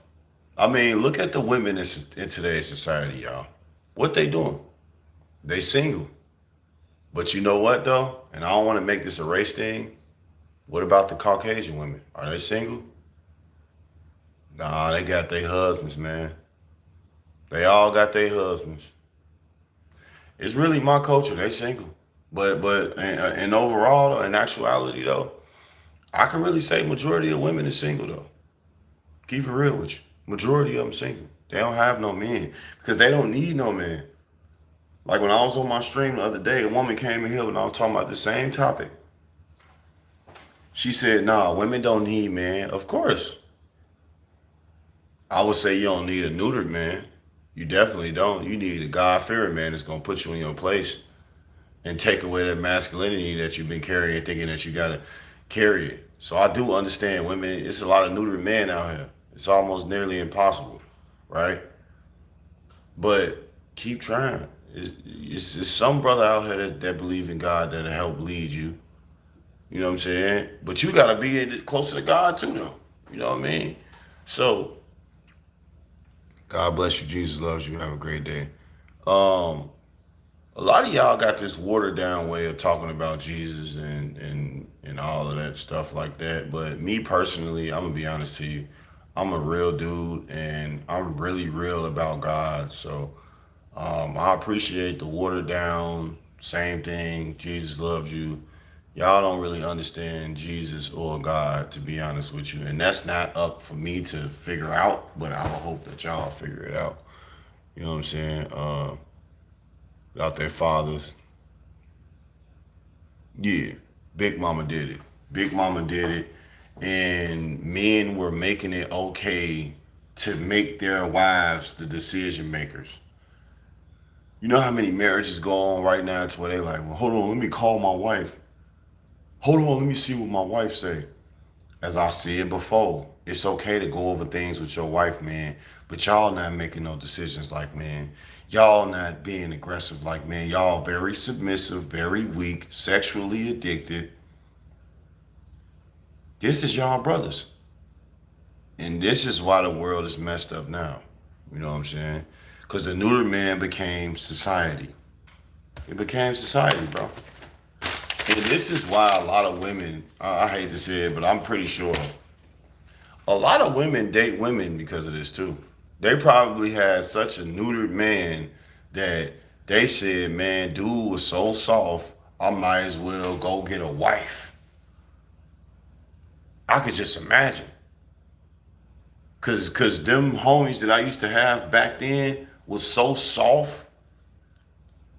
I mean, look at the women in today's society, y'all. What they doing? They single. But you know what though? And I don't want to make this a race thing. What about the Caucasian women? Are they single? Nah, they got their husbands, man. They all got their husbands. It's really my culture. They single. But and overall, in actuality though, I can really say majority of women is single though. Keep it real with you. Majority of them single. They don't have no men because they don't need no man. Like when I was on my stream the other day, a woman came in here and I was talking about the same topic. She said, "Nah, women don't need man." Of course, I would say you don't need a neutered man. You definitely don't. You need a God-fearing man that's gonna put you in your place and take away that masculinity that you've been carrying, thinking that you gotta carry it. So I do understand women. It's a lot of neutered men out here. It's almost nearly impossible, right? But keep trying. It's some brother out here that believe in God that'll help lead you. You know what I'm saying? But you gotta be closer to God too, though. You know what I mean? So God bless you. Jesus loves you. Have a great day. Um, a lot of y'all got this watered down way of talking about Jesus and all of that stuff like that. But me personally, I'm gonna be honest to you. I'm a real dude and I'm really real about God. So I appreciate the watered down, same thing. Jesus loves you. Y'all don't really understand Jesus or God, to be honest with you. And that's not up for me to figure out, but I would hope that y'all figure it out. You know what I'm saying? Out there, fathers. Yeah, Big Mama did it. Big Mama did it. And men were making it okay to make their wives the decision makers. You know how many marriages go on right now to where they like, well, hold on, let me call my wife. Hold on, let me see what my wife say. As I said before, it's okay to go over things with your wife, man. But y'all not making no decisions like man. Y'all not being aggressive like man. Y'all very submissive, very weak, sexually addicted. This is y'all brothers. And this is why the world is messed up now. You know what I'm saying? Because the neutered man became society. It became society, bro. And this is why a lot of women, I hate to say it, but I'm pretty sure a lot of women date women because of this too. They probably had such a neutered man that they said, man, dude was so soft, I might as well go get a wife. I could just imagine. Cause them homies that I used to have back then was so soft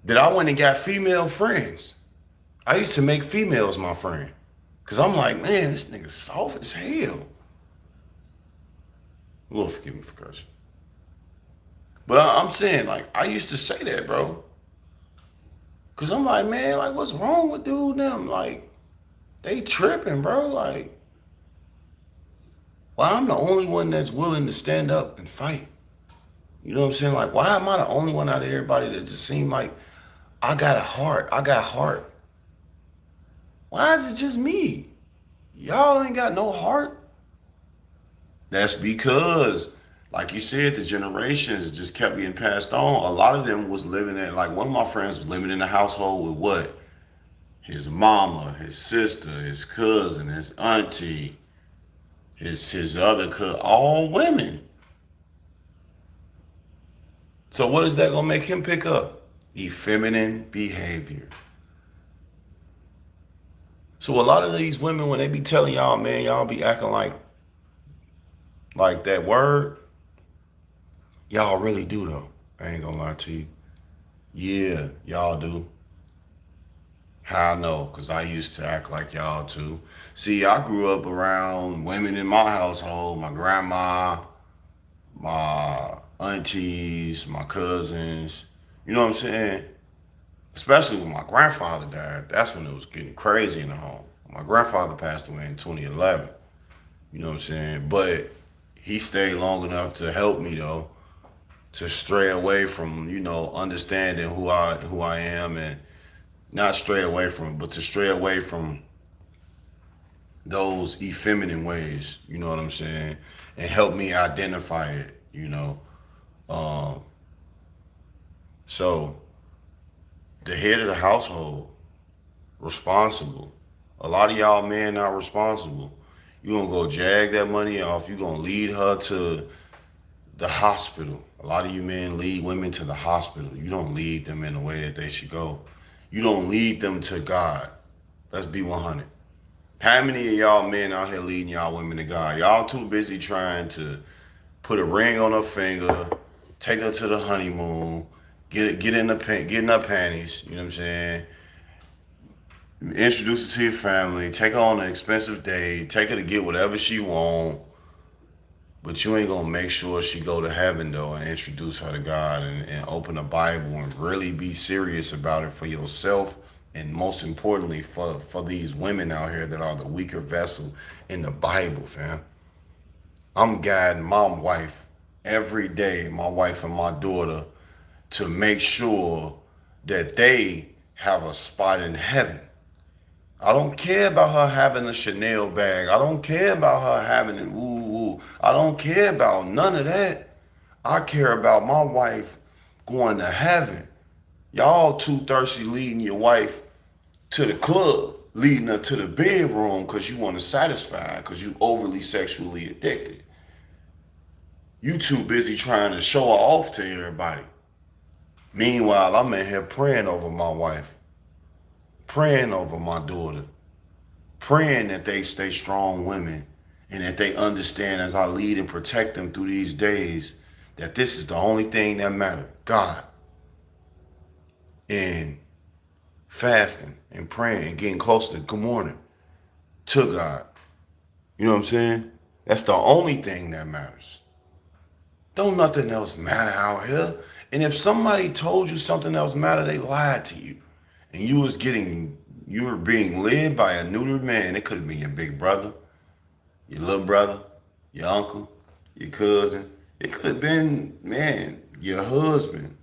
that I went and got female friends. I used to make females my friend. Cause I'm like, man, this nigga soft as hell. Lord forgive me for cursing. But I'm saying, like, I used to say that, bro. Cause I'm like, man, like, what's wrong with dude them? Like, they tripping, bro. Like, why I'm the only one that's willing to stand up and fight? You know what I'm saying? Like, why am I the only one out of everybody that just seem like I got a heart? I got heart. Why is it just me? Y'all ain't got no heart. That's because, like you said, the generations just kept getting passed on. A lot of them was living in, like one of my friends was living in a household with what? His mama, his sister, his cousin, his auntie, his other cousin, all women. So what is that gonna make him pick up? Effeminate behavior. So a lot of these women, when they be telling y'all, man, y'all be acting like that word, y'all really do though. I ain't gonna lie to you. Yeah, y'all do. How I know? Because I used to act like y'all too. See, I grew up around women in my household, my grandma, my aunties, my cousins. You know what I'm saying? Especially when my grandfather died. That's when it was getting crazy in the home. My grandfather passed away in 2011. You know what I'm saying? But he stayed long enough to help me though, to stray away from, understanding who I am and not stray away from, but to stray away from those effeminate ways, you know what I'm saying? And help me identify it. Um, so the head of the household, responsible. A lot of y'all men not responsible. You gonna go jag that money off. You gonna lead her to the hospital. A lot of you men lead women to the hospital. You don't lead them in the way that they should go. You don't lead them to God. Let's be 100. How many of y'all men out here leading y'all women to God? Y'all too busy trying to put a ring on her finger, take her to the honeymoon, get in the get in her panties. You know what I'm saying? Introduce her to your family, take her on an expensive date, take her to get whatever she want. But you ain't gonna make sure she go to heaven though, and introduce her to God, and open the Bible and really be serious about it for yourself, and most importantly for these women out here that are the weaker vessel in the Bible, fam. I'm guiding my wife every day, my wife and my daughter, to make sure that they have a spot in heaven. I don't care about her having a Chanel bag. I don't care about her having an ooh, ooh. I don't care about none of that. I care about my wife going to heaven. Y'all too thirsty leading your wife to the club, leading her to the bedroom because you want to satisfy, because you overly sexually addicted. You too busy trying to show her off to everybody. Meanwhile, I'm in here praying over my wife, praying over my daughter, praying that they stay strong women, and that they understand as I lead and protect them through these days that this is the only thing that matters. God. And fasting and praying and getting closer to good morning to God. You know what I'm saying? That's the only thing that matters. Don't nothing else matter out here. And if somebody told you something else mattered, they lied to you. And you were being led by a neutered man. It could have been your big brother, your little brother, your uncle, your cousin. It could have been, man, your husband.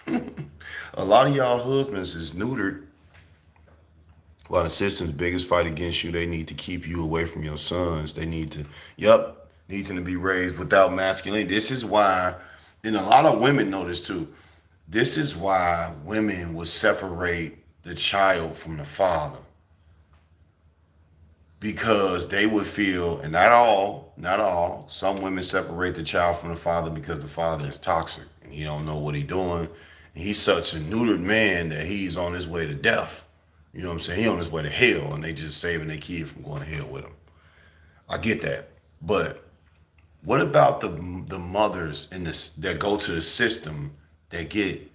A lot of y'all husbands is neutered. While the system's biggest fight against you, they need to keep you away from your sons. They need them to be raised without masculinity. This is why, and a lot of women know this too. This is why women will separate the child from the father, because they would feel, and not all, some women separate the child from the father because the father is toxic and he don't know what he's doing. And he's such a neutered man that he's on his way to death. You know what I'm saying? He on his way to hell, and they just saving their kid from going to hell with him. I get that. But what about the mothers in this that go to the system that get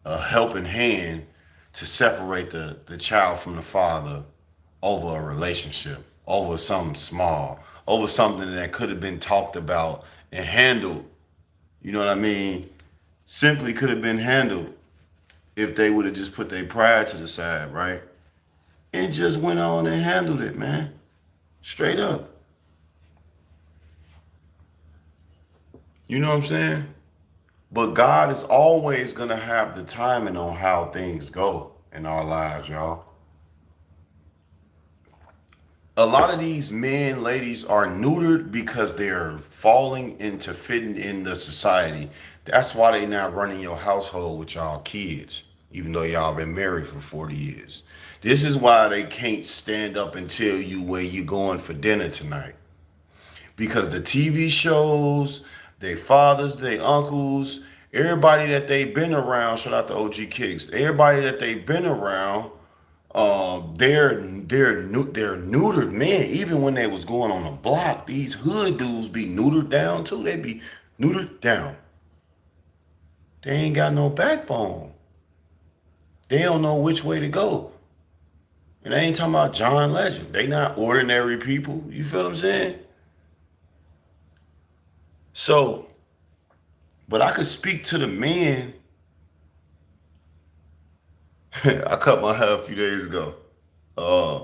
a helping hand to separate the child from the father over a relationship, over something small, over something that could have been talked about and handled? You know what I mean? Simply could have been handled if they would have just put their pride to the side, right? And just went on and handled it, man. Straight up. You know what I'm saying? But God is always going to have the timing on how things go in our lives, y'all. A lot of these men, ladies are neutered because they're falling into fitting in the society. That's why they not running your household with y'all kids, even though y'all been married for 40 years. This is why they can't stand up and tell you where you going for dinner tonight. Because the TV shows, their fathers, their uncles, everybody that they've been around, shout out to OG Kicks, everybody that they've been around, they're neutered men. Even when they was going on the block, these hood dudes be neutered down too. They be neutered down. They ain't got no backbone. They don't know which way to go. And I ain't talking about John Legend. They not ordinary people. You feel what I'm saying? So, but I could speak to the men. I cut my hair a few days ago. Uh,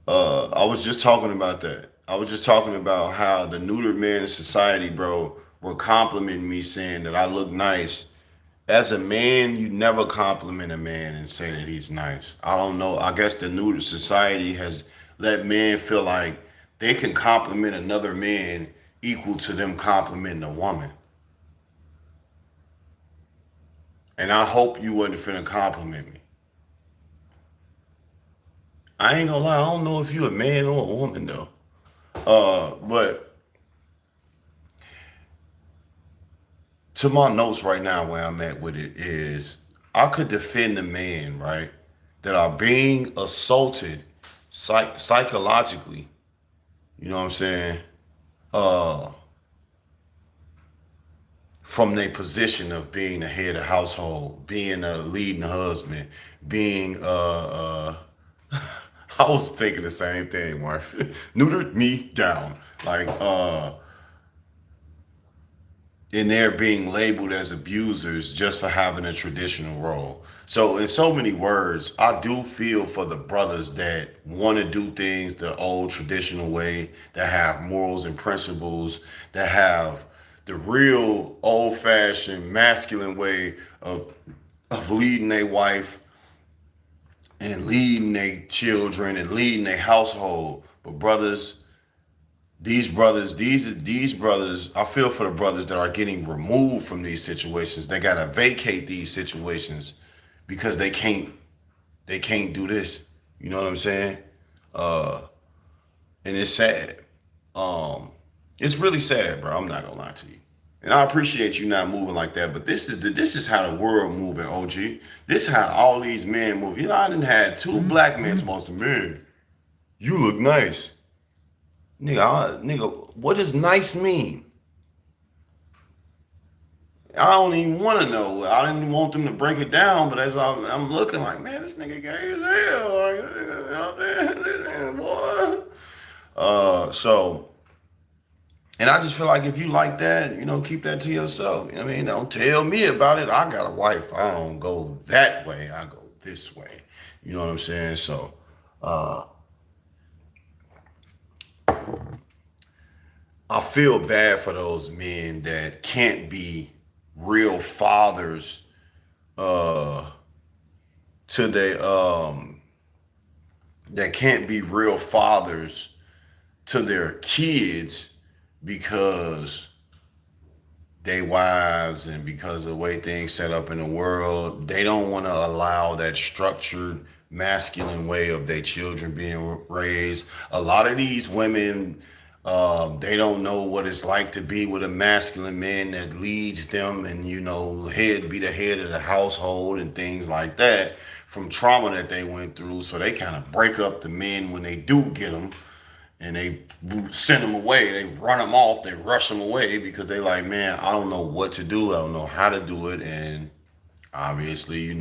I was just talking about that. I was just talking about how the neutered men in society, bro, were complimenting me, saying that I look nice. As a man, you never compliment a man and say that he's nice. I don't know. I guess the neutered society has let men feel like they can compliment another man equal to them complimenting a woman. And I hope you wasn't finna compliment me. I ain't gonna lie, I don't know if you a man or a woman though. But to my notes right now, where I'm at with it is, I could defend the men, right, that are being assaulted psychologically. You know what I'm saying? Uh, from their position of being the head of household, being a leading husband, being I was thinking the same thing, Mark. Neutered me down. Like and they're being labeled as abusers just for having a traditional role. So, in so many words, I do feel for the brothers that want to do things the old traditional way, that have morals and principles, that have the real old fashioned masculine way of leading their wife and leading their children and leading their household. But these brothers, I feel for the brothers that are getting removed from these situations. They gotta vacate these situations because they can't do this. You know what I'm saying? Uh, and it's sad. Um, it's really sad, bro. I'm not gonna lie to you. And I appreciate you not moving like that, but this is how the world moving, OG. This is how all these men move. You know, I done had two black men supposed to, man, you look nice. Nigga, what does nice mean? I don't even want to know. I didn't want them to break it down, but as I'm looking like, man, this nigga gay as hell. Like, out there, boy. So, and I just feel like if you like that, keep that to yourself. You know what I mean? Don't tell me about it. I got a wife. I don't go that way. I go this way. You know what I'm saying? So, uh, I feel bad for those men that can't be real fathers uh to their that can't be real fathers to their kids because they wives and because of the way things set up in the world, they don't want to allow that structured masculine way of their children being raised. A lot of these women, they don't know what it's like to be with a masculine man that leads them and be the head of the household and things like that from trauma that they went through. So they kind of break up the men when they do get them and they send them away. They run them off. They rush them away because they like, man, I don't know what to do. I don't know how to do it. And obviously,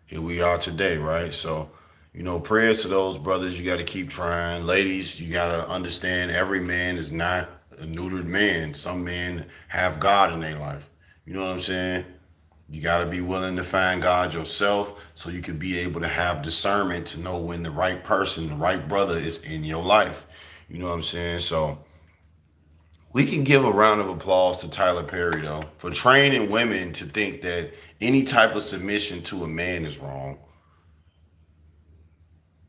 here we are today, right? So, prayers to those brothers. You got to keep trying. Ladies, you got to understand every man is not a neutered man. Some men have God in their life. You know what I'm saying? You got to be willing to find God yourself so you can be able to have discernment to know when the right person, the right brother is in your life. You know what I'm saying? So we can give a round of applause to Tyler Perry, though, for training women to think that any type of submission to a man is wrong.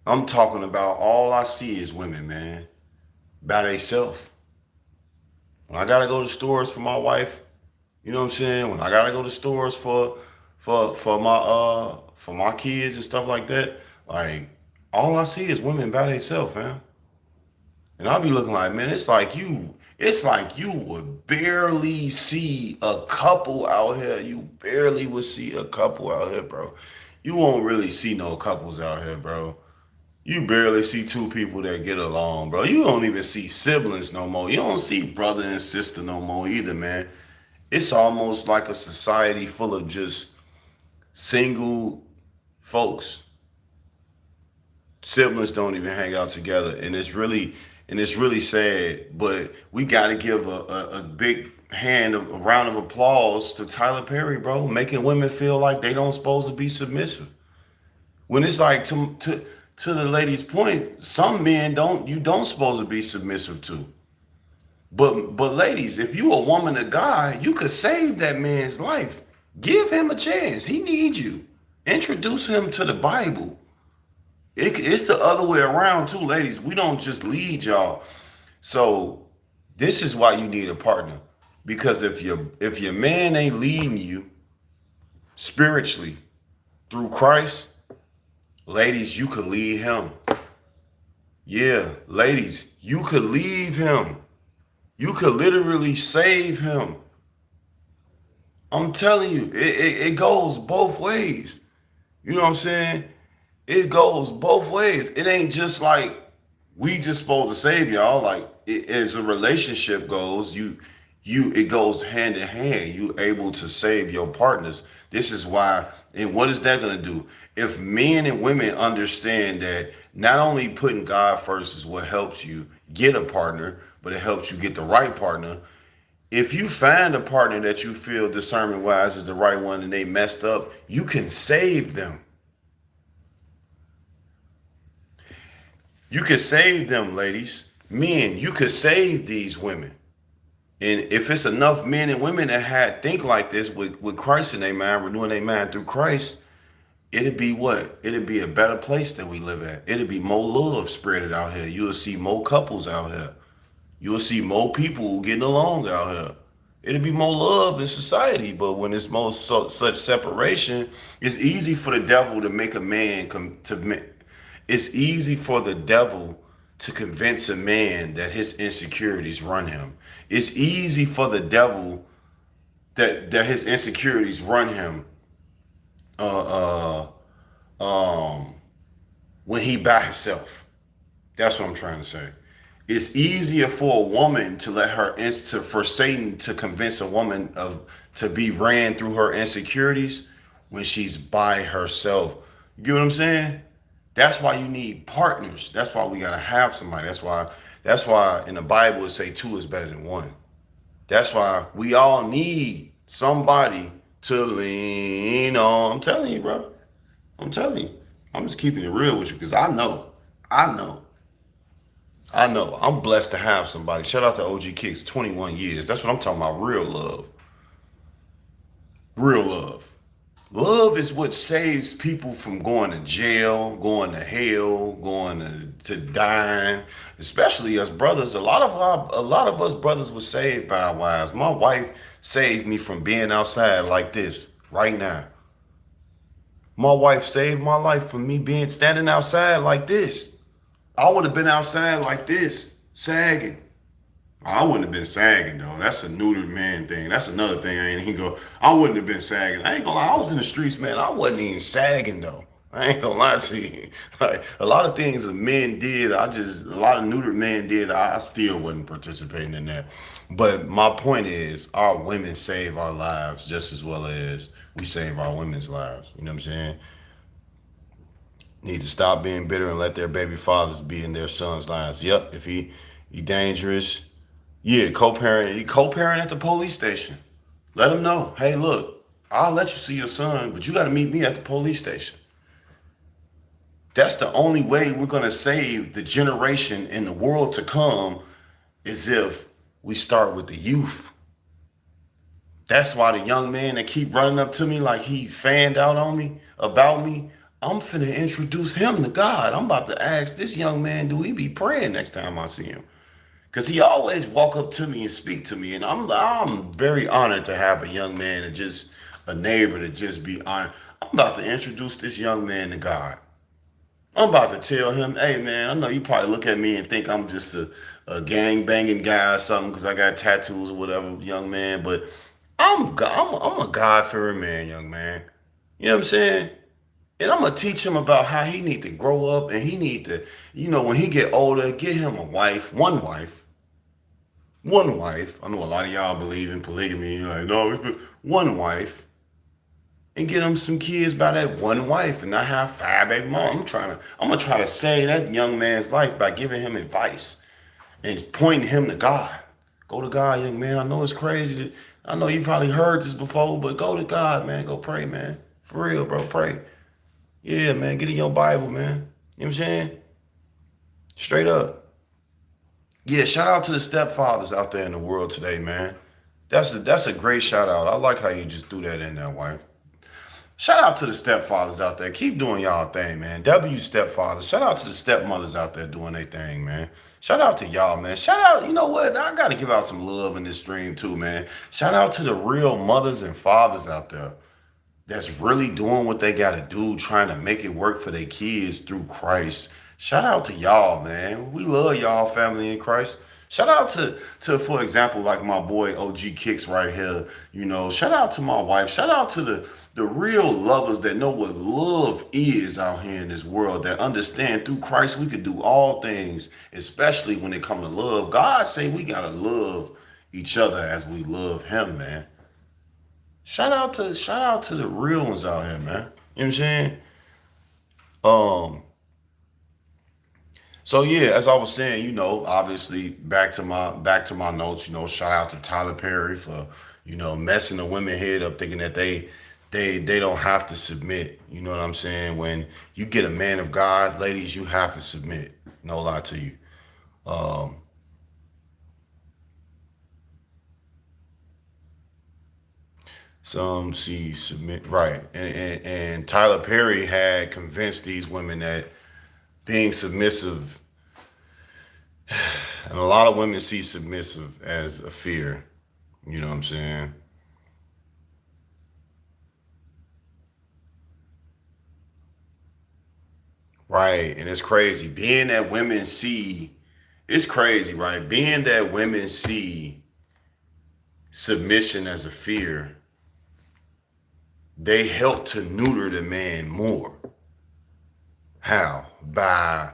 I'm talking about all I see is women, man, by themselves. When I got to go to stores for my wife, you know what I'm saying? When I gotta go to stores for my kids and stuff like that, like all I see is women by themselves, man. And I'll be looking like, man, it's like you would barely see a couple out here. You barely would see a couple out here, bro. You won't really see no couples out here, bro. You barely see two people that get along, bro. You don't even see siblings no more. You don't see brother and sister no more either, man. It's almost like a society full of just single folks. Siblings don't even hang out together, and it's really sad. But we got to give a big a round of applause to Tyler Perry, bro, making women feel like they don't supposed to be submissive. When it's like to the lady's point, some men don't supposed to be submissive to. But ladies, if you a woman of God, you could save that man's life. Give him a chance. He needs you. Introduce him to the Bible. It's the other way around too, ladies. We don't just lead y'all. So this is why you need a partner. Because if your man ain't leading you spiritually through Christ, ladies, you could lead him. Yeah, ladies, you could leave him. You could literally save him. I'm telling you, it goes both ways. You know what I'm saying? It goes both ways. It ain't just like we just supposed to save y'all. Like as a relationship goes, it goes hand in hand. You able to save your partners. This is why. And what is that gonna do? If men and women understand that not only putting God first is what helps you get a partner, but it helps you get the right partner. If you find a partner that you feel discernment wise is the right one and they messed up, you can save them. You could save them, ladies. Men, you could save these women. And if it's enough men and women that had think like this with Christ in their mind, renewing their mind through Christ, it'd be what? It'd be a better place that we live at. It'd be more love spreaded out here. You'll see more couples out here. You'll see more people getting along out here. It'll be more love in society. But when it's such separation, it's easy for the devil to make a man it's easy for the devil to convince a man that his insecurities run him. It's easy for the devil that his insecurities run him uh, um, when he by himself. That's what I'm trying to say. It's easier for a woman to for Satan to convince a woman of to be ran through her insecurities when she's by herself. You get what I'm saying? That's why you need partners. That's why we gotta have somebody. That's why in the Bible it say two is better than one. That's why we all need somebody to lean on. I'm telling you, bro. I'm telling you. I'm just keeping it real with you because I know, I know. I'm blessed to have somebody. Shout out to OG Kicks, 21 years. That's what I'm talking about. Real love. Real love. Love is what saves people from going to jail, going to hell, going to dying. Especially us brothers. A lot of us brothers were saved by our wives. My wife saved me from being outside like this right now. My wife saved my life from me being standing outside like this. I would have been outside like this, sagging. I wouldn't have been sagging though. That's a neutered man thing. That's another thing. I ain't even go. I wouldn't have been sagging. I ain't gonna lie. I was in the streets, man. I wasn't even sagging though. I ain't gonna lie to you. Like a lot of things that men did, a lot of neutered men did. I still wasn't participating in that. But my point is, our women save our lives just as well as we save our women's lives. You know what I'm saying? Need to stop being bitter and let their baby fathers be in their sons' lives. Yep. If he dangerous, yeah, co-parent. He co-parent at the police station. Let him know. Hey, look, I'll let you see your son, but you got to meet me at the police station. That's the only way we're gonna save the generation in the world to come, is if we start with the youth. That's why the young man that keep running up to me like he fanned out on me about me, I'm finna introduce him to God. I'm about to ask this young man, do he be praying next time I see him? Because he always walk up to me and speak to me, and I'm very honored to have a young man and just a neighbor to just be honored. I'm about to introduce this young man to God. I'm about to tell him, hey man, I know you probably look at me and think I'm just a gang banging guy or something because I got tattoos or whatever, young man. But I'm a God fearing man, young man. You know what I'm saying? And I'm gonna teach him about how he need to grow up and he need to, when he get older, get him a wife, one wife. I know a lot of y'all believe in polygamy. You're like, no, one wife, and get him some kids by that one wife, and not have five baby moms. I'm gonna try to save that young man's life by giving him advice and pointing him to God. Go to God, young man. I know it's crazy. I know you probably heard this before, but go to God, man. Go pray, man. For real, bro. Pray. Yeah, man. Get in your Bible, man. You know what I'm saying? Straight up. Yeah, shout out to the stepfathers out there in the world today, man. That's a great shout out. I like how you just threw that in there, wife. Shout out to the stepfathers out there. Keep doing y'all thing, man. W stepfathers. Shout out to the stepmothers out there doing their thing, man. Shout out to y'all, man. Shout out, you know what? I got to give out some love in this stream too, man. Shout out to the real mothers and fathers out there that's really doing what they got to do, trying to make it work for their kids through Christ. Shout out to y'all, man. We love y'all, family in Christ. Shout out to for example, like my boy OG Kicks right here. You know, shout out to my wife. Shout out to the real lovers that know what love is out here in this world, that understand through Christ we could do all things, especially when it comes to love. God say we gotta love each other as we love him, man. Shout out to the real ones out here, man. You know what I'm saying? Um, So yeah, as I was saying, obviously back to my notes, shout out to Tyler Perry for, messing the women head up thinking that they don't have to submit. You know what I'm saying? When you get a man of God, ladies, you have to submit. No lie to you. Um, some see submit right. And Tyler Perry had convinced these women that being submissive, and a lot of women see submissive as a fear. You know what I'm saying? Right. And it's crazy. Being that women see, it's crazy, right? Being that women see submission as a fear, they help to neuter the man more. How? By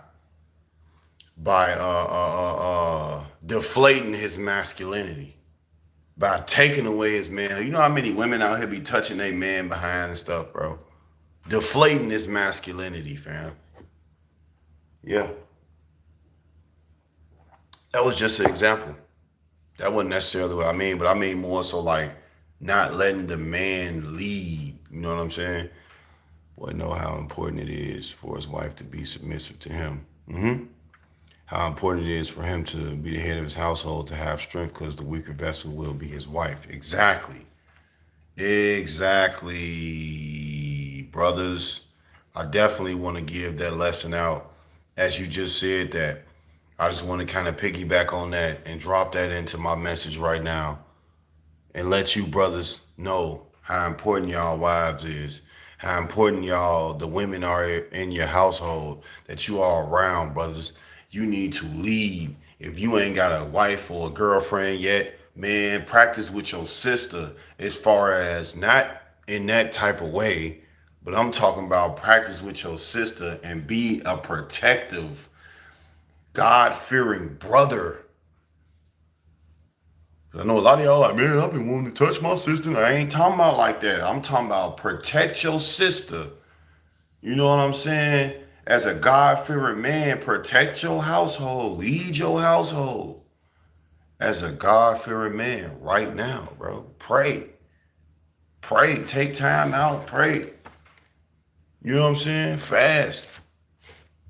deflating his masculinity, by taking away his man. You know how many women out here be touching their man behind and stuff, bro? Deflating his masculinity, fam. Yeah, that was just an example. That wasn't necessarily what I mean, but I mean more so like not letting the man lead. You know what I'm saying? Boy, know how important it is for his wife to be submissive to him. How important it is for him to be the head of his household, to have strength, because the weaker vessel will be his wife. Exactly. Exactly, brothers. I definitely want to give that lesson out. As you just said that, I just want to kind of piggyback on that and drop that into my message right now and let you brothers know how important y'all wives is, how important y'all, the women are in your household, that you are around, brothers. You need to lead. If you ain't got a wife or a girlfriend yet, man, practice with your sister, as far as not in that type of way, but I'm talking about practice with your sister and be a protective, God-fearing brother. I know a lot of y'all like, man, I've been wanting to touch my sister. I ain't talking about like that. I'm talking about protect your sister. You know what I'm saying? As a God-fearing man, protect your household. Lead your household. As a God-fearing man right now, bro. Pray. Pray. Take time out. Pray. You know what I'm saying? Fast.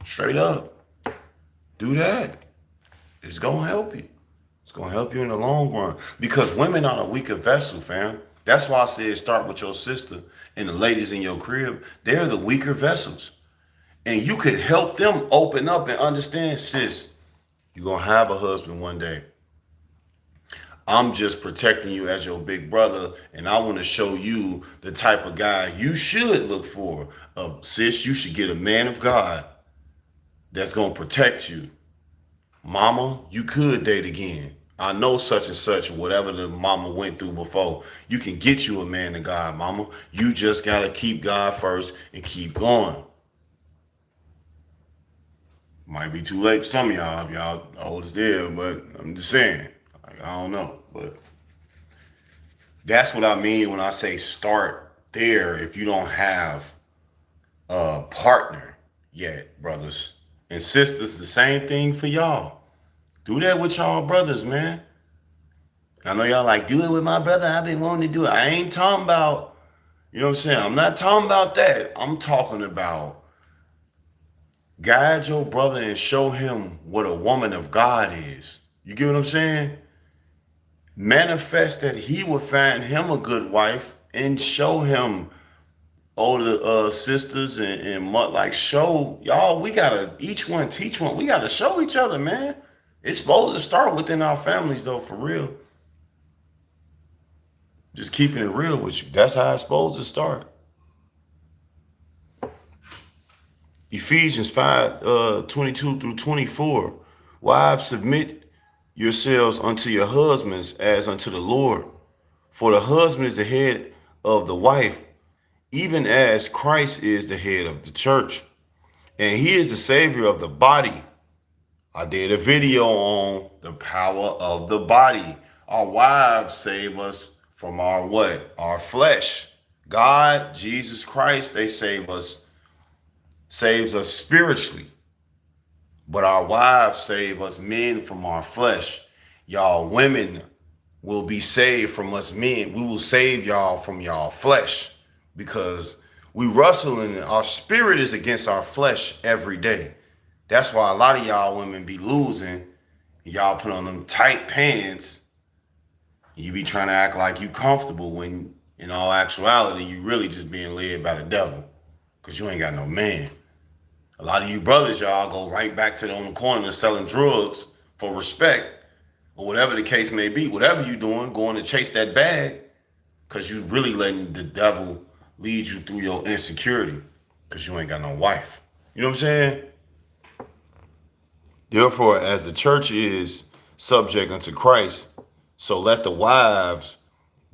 Straight up. Do that. It's going to help you. It's gonna help you in the long run, because women are a weaker vessel, fam. That's why I said start with your sister and the ladies in your crib. They're the weaker vessels, and you could help them open up and understand, sis. You're gonna have a husband one day. I'm just protecting you as your big brother, and I want to show you the type of guy you should look for. Sis, you should get a man of God that's gonna protect you. Mama, you could date again. I know such and such, whatever the mama went through before. You can get you a man of God, mama. You just got to keep God first and keep going. Might be too late for some of y'all if y'all old as there, but I'm just saying. Like, I don't know. But that's what I mean when I say start there if you don't have a partner yet, brothers and sisters. The same thing for y'all. Do that with y'all brothers, man. I know y'all like, do it with my brother. I've been wanting to do it. I ain't talking about, you know what I'm saying? I'm not talking about that. I'm talking about guide your brother and show him what a woman of God is. You get what I'm saying? Manifest that he will find him a good wife and show him older sisters and like show y'all, we gotta each one teach one. We gotta show each other, man. It's supposed to start within our families though, for real. Just keeping it real with you. That's how it's supposed to start. Ephesians 5, 22 through 24. Wives, submit. yourselves unto your husbands as unto the Lord. For the husband is the head of the wife, even as Christ is the head of the church, and he is the savior of the body. I did a video on the power of the body. Our wives save us from our what? Our flesh. God, Jesus Christ, they saves us spiritually. But our wives save us men from our flesh. Y'all women will be saved from us men. We will save y'all from y'all flesh because we wrestle and our spirit is against our flesh every day. That's why a lot of y'all women be losing. Y'all put on them tight pants. You be trying to act like you comfortable when in all actuality you really just being led by the devil because you ain't got no man. A lot of you brothers, y'all go right back to on the corner selling drugs for respect or whatever the case may be. Whatever you doing, going to chase that bag because you really letting the devil lead you through your insecurity because you ain't got no wife. You know what I'm saying? Therefore, as the church is subject unto Christ, so let the wives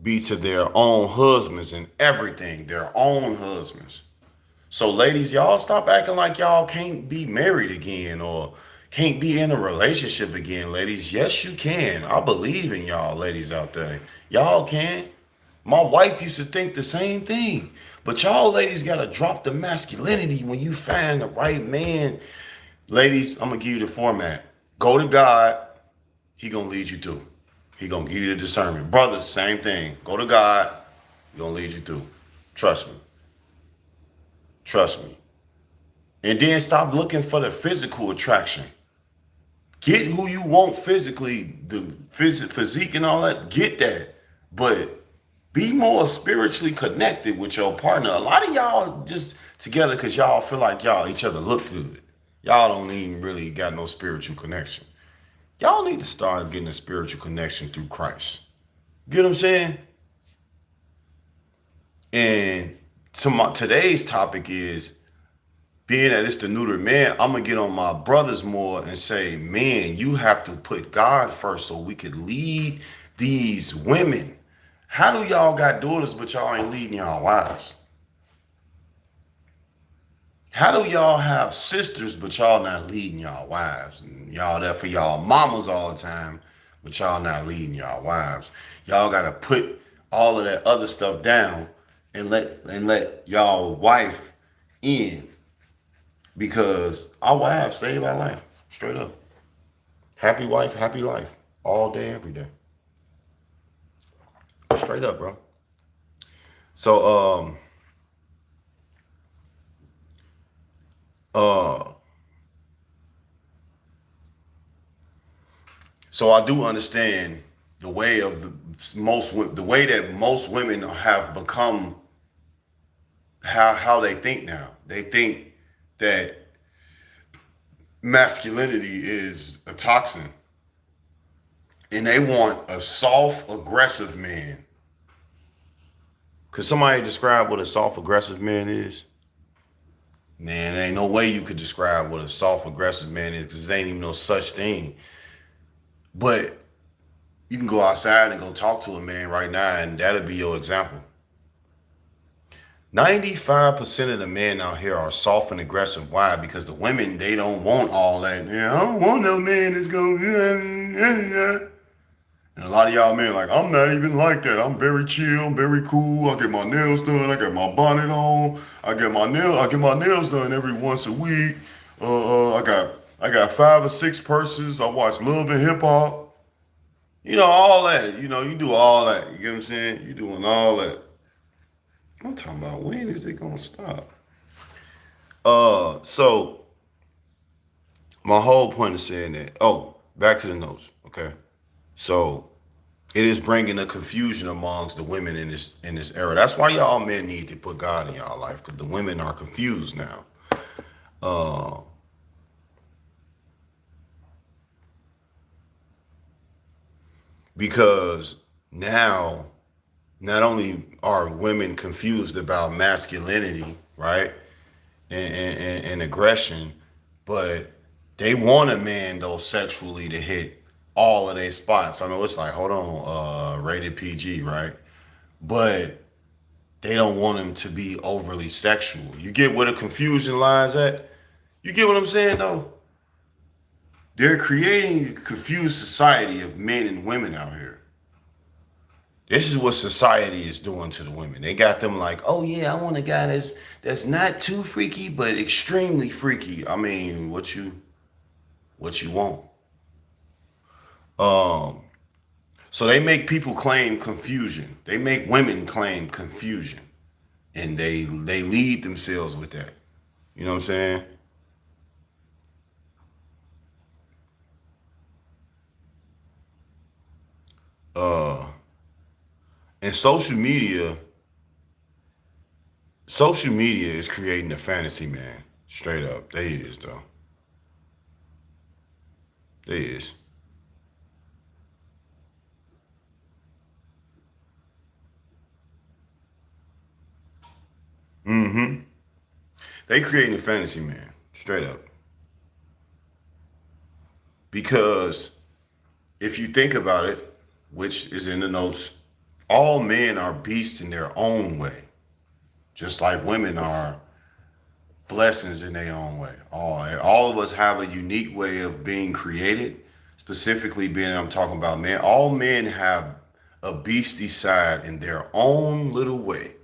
be to their own husbands in everything, their own husbands. So, ladies, y'all stop acting like y'all can't be married again or can't be in a relationship again, ladies. Yes, you can. I believe in y'all, ladies out there. Y'all can. My wife used to think the same thing. But y'all ladies got to drop the masculinity when you find the right man. Ladies, I'm going to give you the format. Go to God. He going to lead you through. He going to give you the discernment. Brothers, same thing. Go to God. He going to lead you through. Trust me. Trust me. And then stop looking for the physical attraction. Get who you want physically, the physique and all that. Get that. But be more spiritually connected with your partner. A lot of y'all just together because y'all feel like y'all each other look good. Y'all don't even really got no spiritual connection. Y'all need to start getting a spiritual connection through Christ. Get what I'm saying? And today's topic is being that it's the neuter man, I'm going to get on my brothers more and say, man, you have to put God first so we could lead these women. How do y'all got daughters but y'all ain't leading y'all wives? How do y'all have sisters but y'all not leading y'all wives? And y'all there for y'all mamas all the time, but y'all not leading y'all wives. Y'all got to put all of that other stuff down and let y'all wife in. Because our wives save our life. Straight up. Happy wife, happy life. All day, every day. Straight up, bro. So so I do understand the way of the way that most women have become how they think now. They think that masculinity is a toxin. And they want a soft, aggressive man. Could somebody describe what a soft, aggressive man is? Man, there ain't no way you could describe what a soft, aggressive man is because there ain't even no such thing. But you can go outside and go talk to a man right now, and that'll be your example. 95% of the men out here are soft and aggressive. Why? Because the women, they don't want all that. Yeah, I don't want no man that's going. And a lot of y'all men like, I'm not even like that. I'm very chill, very cool. I get my nails done. I got my bonnet on. I get my nails done every once a week. I got 5 or 6 purses. I watch Love and Hip Hop. You know, all that. You know, you do all that. You get what I'm saying? You doing all that. I'm talking about when is it gonna stop? So my whole point is saying that. Oh, back to the notes, okay? So it is bringing a confusion amongst the women in this era. That's why y'all men need to put God in y'all life because the women are confused now. Because now not only are women confused about masculinity, right, and aggression, but they want a man though sexually to hit all of their spots. I know it's like, hold on, rated PG, right? But they don't want them to be overly sexual. You get where the confusion lies at? You get what I'm saying though? They're creating a confused society of men and women out here. This is what society is doing to the women. They got them like, oh yeah, I want a guy that's not too freaky but extremely freaky. I mean, what you want? Um, so they make people claim confusion. They make women claim confusion, and they lead themselves with that. You know what I'm saying? Uh, and social media is creating a fantasy, man. Straight up, they is though. They is. Mm-hmm. They creating a fantasy, man. Straight up. Because if you think about it, which is in the notes, all men are beasts in their own way, just like women are blessings in their own way. All of us have a unique way of being created, specifically being, I'm talking about men. All men have a beastie side in their own little way.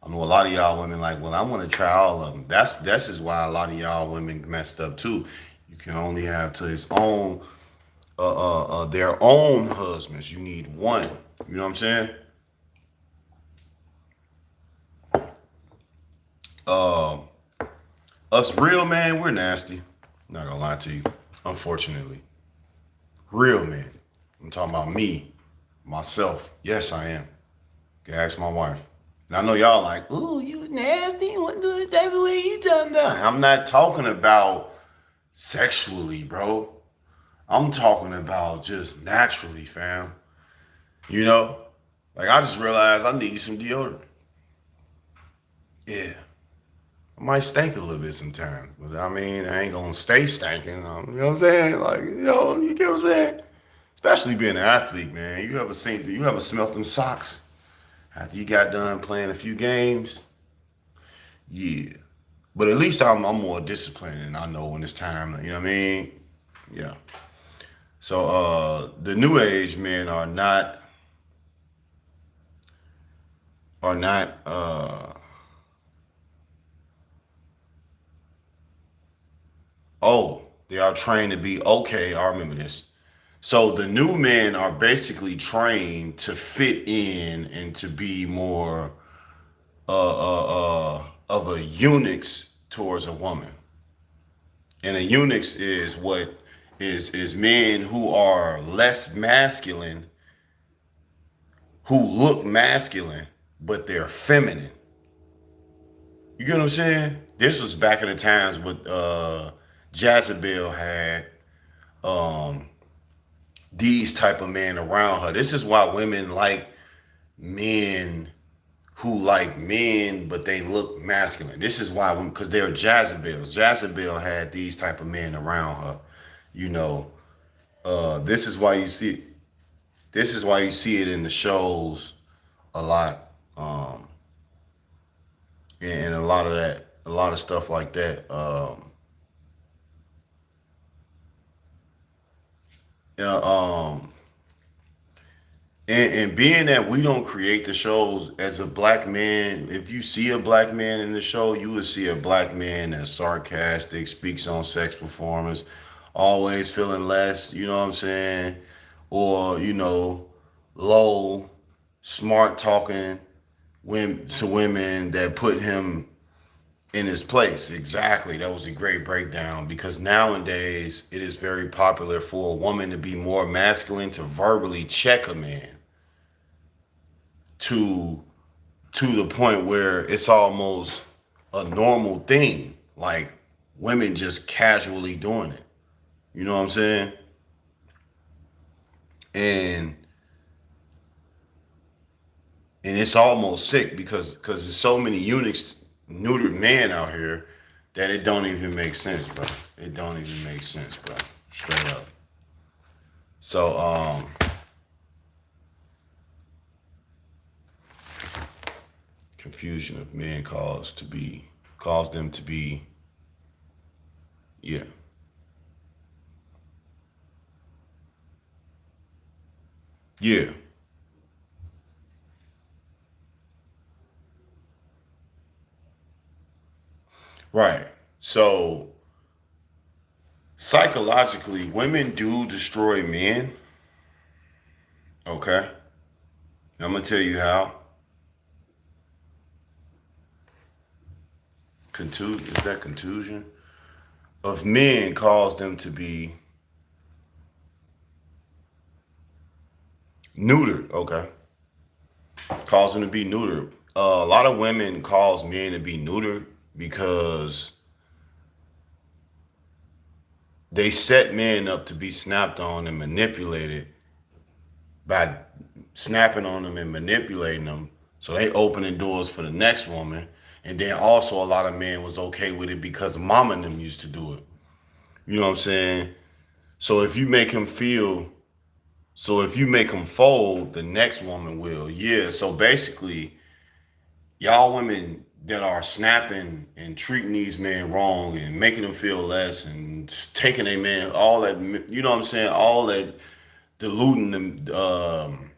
I know a lot of y'all women like, well, I want to try all of them. That's just why a lot of y'all women messed up too. You can only have to his own their own husbands. You need one. You know what I'm saying? Uh, us real man, we're nasty. Not gonna lie to you. Unfortunately, real men. I'm talking about me, myself. Yes, I am. You can ask my wife. And I know y'all like, ooh, you nasty. What the type of way you talking about? I'm not talking about sexually, bro. I'm talking about just naturally, fam. You know? Like I just realized I need some deodorant. Yeah. I might stink a little bit sometimes, but I mean, I ain't gonna stay stinking. You know what I'm saying? Like, you get what I'm saying? Especially being an athlete, man. You ever smelt them socks after you got done playing a few games? Yeah. But at least I'm more disciplined and I know when it's time, you know what I mean? Yeah. So the new age men are not oh, they are trained to be okay. I remember this. So the new men are basically trained to fit in and to be more of a eunuchs towards a woman. And a eunuchs is what is men who are less masculine, who look masculine, but they're feminine. You get what I'm saying? This was back in the times with Jezebel had um, these type of men around her. This is why women like men who like men, but they look masculine. This is why, because they're Jezebels. Jezebel had these type of men around her. You know, this is why you see. This is why you see it in the shows a lot, and a lot of that, a lot of stuff like that. Yeah, and being that we don't create the shows as a black man, if you see a black man in the show, you would see a black man that's sarcastic, speaks on sex performance, always feeling less, you know what I'm saying? Or, low, smart talking women to women that put him in his place. Exactly. That was a great breakdown because nowadays it is very popular for a woman to be more masculine to verbally check a man to the point where it's almost a normal thing, like women just casually doing it. You know what I'm saying? And it's almost sick because there's so many eunuchs, neutered men out here that it don't even make sense, bro. It don't even make sense, bro. Straight up. So confusion of men cause them to be, yeah. Yeah. Right. So psychologically, women do destroy men. Okay. I'm gonna tell you how. Contusion, is that contusion? Of men cause them to be neutered. Okay. Cause them to be neutered. A lot of women cause men to be neutered because they set men up to be snapped on and manipulated by snapping on them and manipulating them. So they opening doors for the next woman. And then also a lot of men was okay with it because mama and them used to do it. You know what I'm saying? So if you make him feel, so if you make him fold, the next woman will. Yeah. So basically, y'all women that are snapping and treating these men wrong and making them feel less and just taking a man, all that, you know what I'm saying? All that diluting them,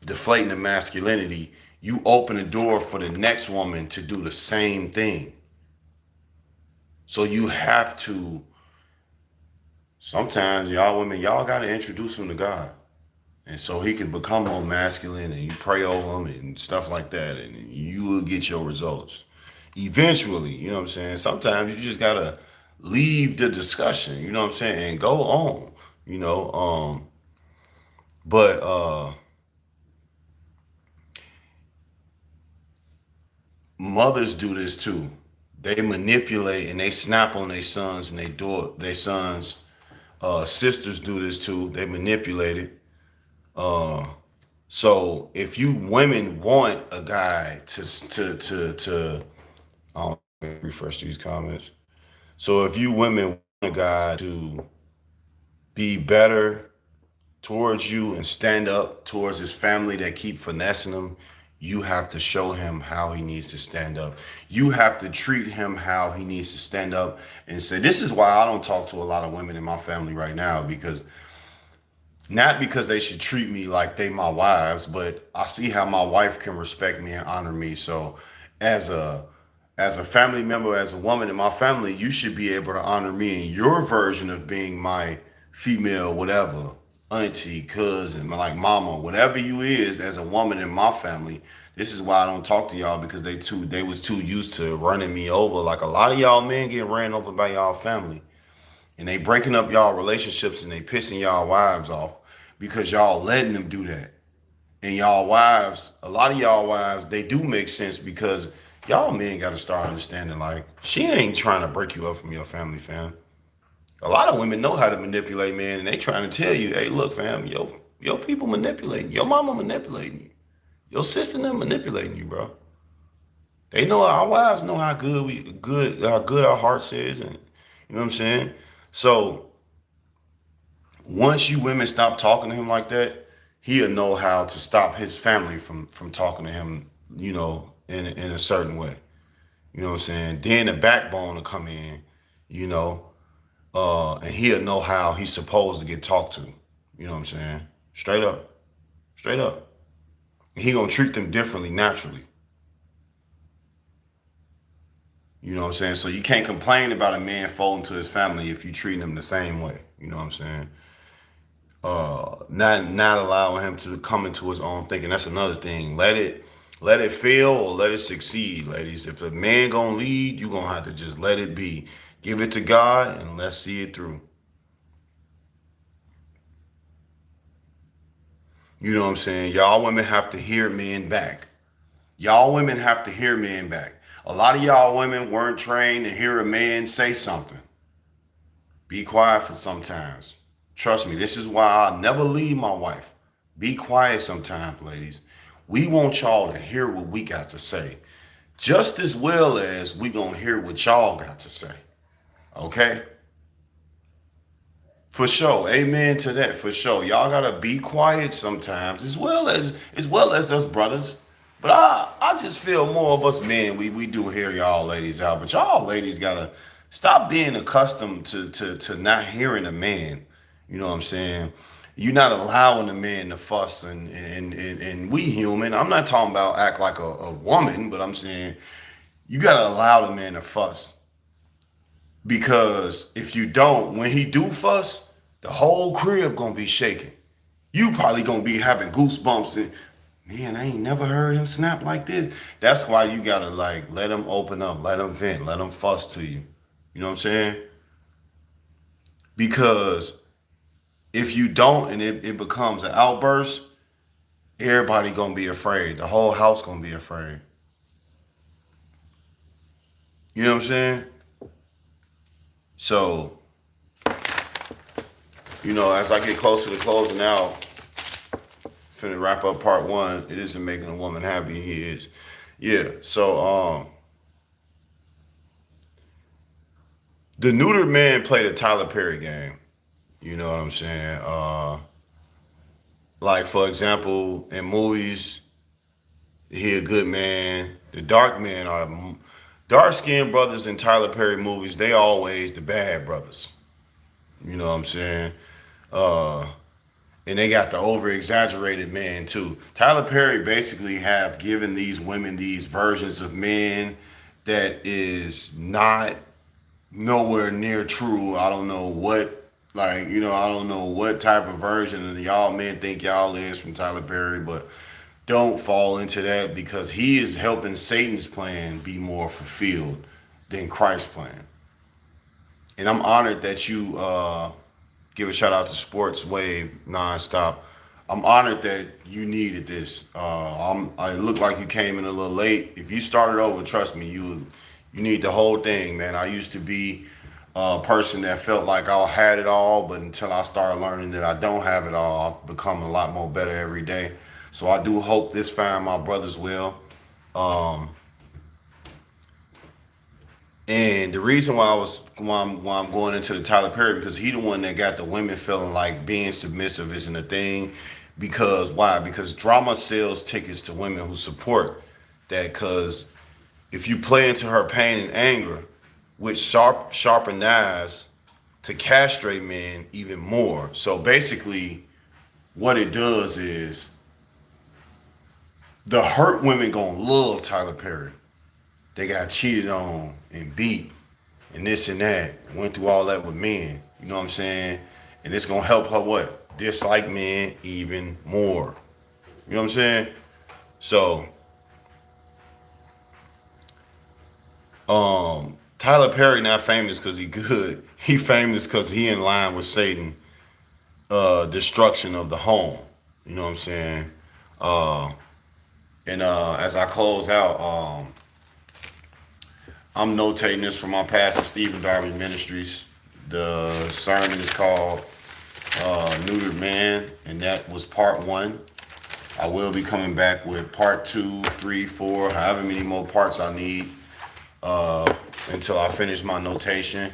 deflating the masculinity, you open the door for the next woman to do the same thing. So you have to, sometimes y'all women, y'all got to introduce him to God. And so he can become more masculine and you pray over him and stuff like that. And you will get your results eventually. You know what I'm saying? Sometimes you just got to leave the discussion, you know what I'm saying? And go on, you know. But mothers do this too. They manipulate and they snap on their sons and their sons. Sisters do this too. They manipulate it. Uh, so if you women want a guy to refresh these comments. So if you women want a guy to be better towards you and stand up towards his family that keep finessing him, you have to show him how he needs to stand up. You have to treat him how he needs to stand up and say, this is why I don't talk to a lot of women in my family right now, because not because they should treat me like they my wives, but I see how my wife can respect me and honor me. So as a as a family member, as a woman in my family, you should be able to honor me in your version of being my female, whatever, auntie, cousin, like mama, whatever you is as a woman in my family. This is why I don't talk to y'all, because they was too used to running me over. Like a lot of y'all men get ran over by y'all family. And they breaking up y'all relationships and they pissing y'all wives off because y'all letting them do that. And y'all wives, a lot of y'all wives, they do make sense because y'all men got to start understanding, like, she ain't trying to break you up from your family, fam. A lot of women know how to manipulate, man, and they trying to tell you, hey, look, fam, your people manipulating, your mama manipulating you, your sister them manipulating you, bro. They know, our wives know how good our hearts is, and you know what I'm saying. So once you women stop talking to him like that, he'll know how to stop his family from talking to him, you know, in a certain way. You know what I'm saying? Then the backbone will come in, you know, and he'll know how he's supposed to get talked to. You know what I'm saying? Straight up. Straight up. And he gonna treat them differently naturally. You know what I'm saying? So you can't complain about a man folding to his family if you treat him the same way. You know what I'm saying? Not allowing him to come into his own thinking. That's another thing. Let it fail or let it succeed, ladies. If a man gonna lead, you gonna have to just let it be. Give it to God and let's see it through. You know what I'm saying? Y'all women have to hear men back. Y'all women have to hear men back. A lot of y'all women weren't trained to hear a man say something. Be quiet for sometimes. Trust me, this is why I never leave my wife. Be quiet sometimes, ladies. We want y'all to hear what we got to say, just as well as we gonna hear what y'all got to say. Okay? For sure. Amen to that. For sure. Y'all gotta be quiet sometimes, as well as us brothers. But I just feel more of us men, we do hear y'all ladies out. But y'all ladies gotta stop being accustomed to not hearing a man. You know what I'm saying? You're not allowing a man to fuss and we human. I'm not talking about act like a woman, but I'm saying you gotta allow the man to fuss. Because if you don't, when he do fuss, the whole crib gonna be shaking. You probably gonna be having goosebumps and man, I ain't never heard him snap like this. That's why you gotta like let him open up, let him vent, let him fuss to you. You know what I'm saying? Because if you don't and it becomes an outburst, everybody gonna be afraid. The whole house gonna be afraid. You know what I'm saying? So, as I get closer to closing out, finna wrap up part one. It isn't making a woman happy. He is. Yeah. So the neutered man played a Tyler Perry game. You know what I'm saying? Like for example, in movies, he a good man. The dark men are dark skinned brothers in Tyler Perry movies. They always the bad brothers. You know what I'm saying? Uh, and they got the over exaggerated man too. Tyler Perry basically have given these women these versions of men that is not nowhere near true. I don't know what, like, I don't know what type of version of y'all men think y'all is from Tyler Perry, but don't fall into that because he is helping Satan's plan be more fulfilled than Christ's plan. And I'm honored that you give a shout out to Sports Wave Nonstop. I'm honored that you needed this. I look like you came in a little late. If you started over, trust me, you need the whole thing, man. I used to be a person that felt like I had it all, but until I started learning that I don't have it all, I've become a lot more better every day. So I do hope this found my brothers well. Um, And the reason why I'm going into the Tyler Perry because he the one that got the women feeling like being submissive isn't a thing. Because why? Because drama sells tickets to women who support that. Because if you play into her pain and anger, which sharpen knives to castrate men even more. So basically, what it does is the hurt women gonna love Tyler Perry. They got cheated on and beat and this and that. Went through all that with men. You know what I'm saying? And it's gonna help her what? Dislike men even more. You know what I'm saying? So, Tyler Perry not famous because he good. He famous because he in line with Satan, destruction of the home. You know what I'm saying? Uh, and as I close out, I'm notating this from my pastor, Stephen Darby Ministries. The sermon is called Neutered Man, and that was part one. I will be coming back with part two, three, four, however many more parts I need uh, until I finish my notation.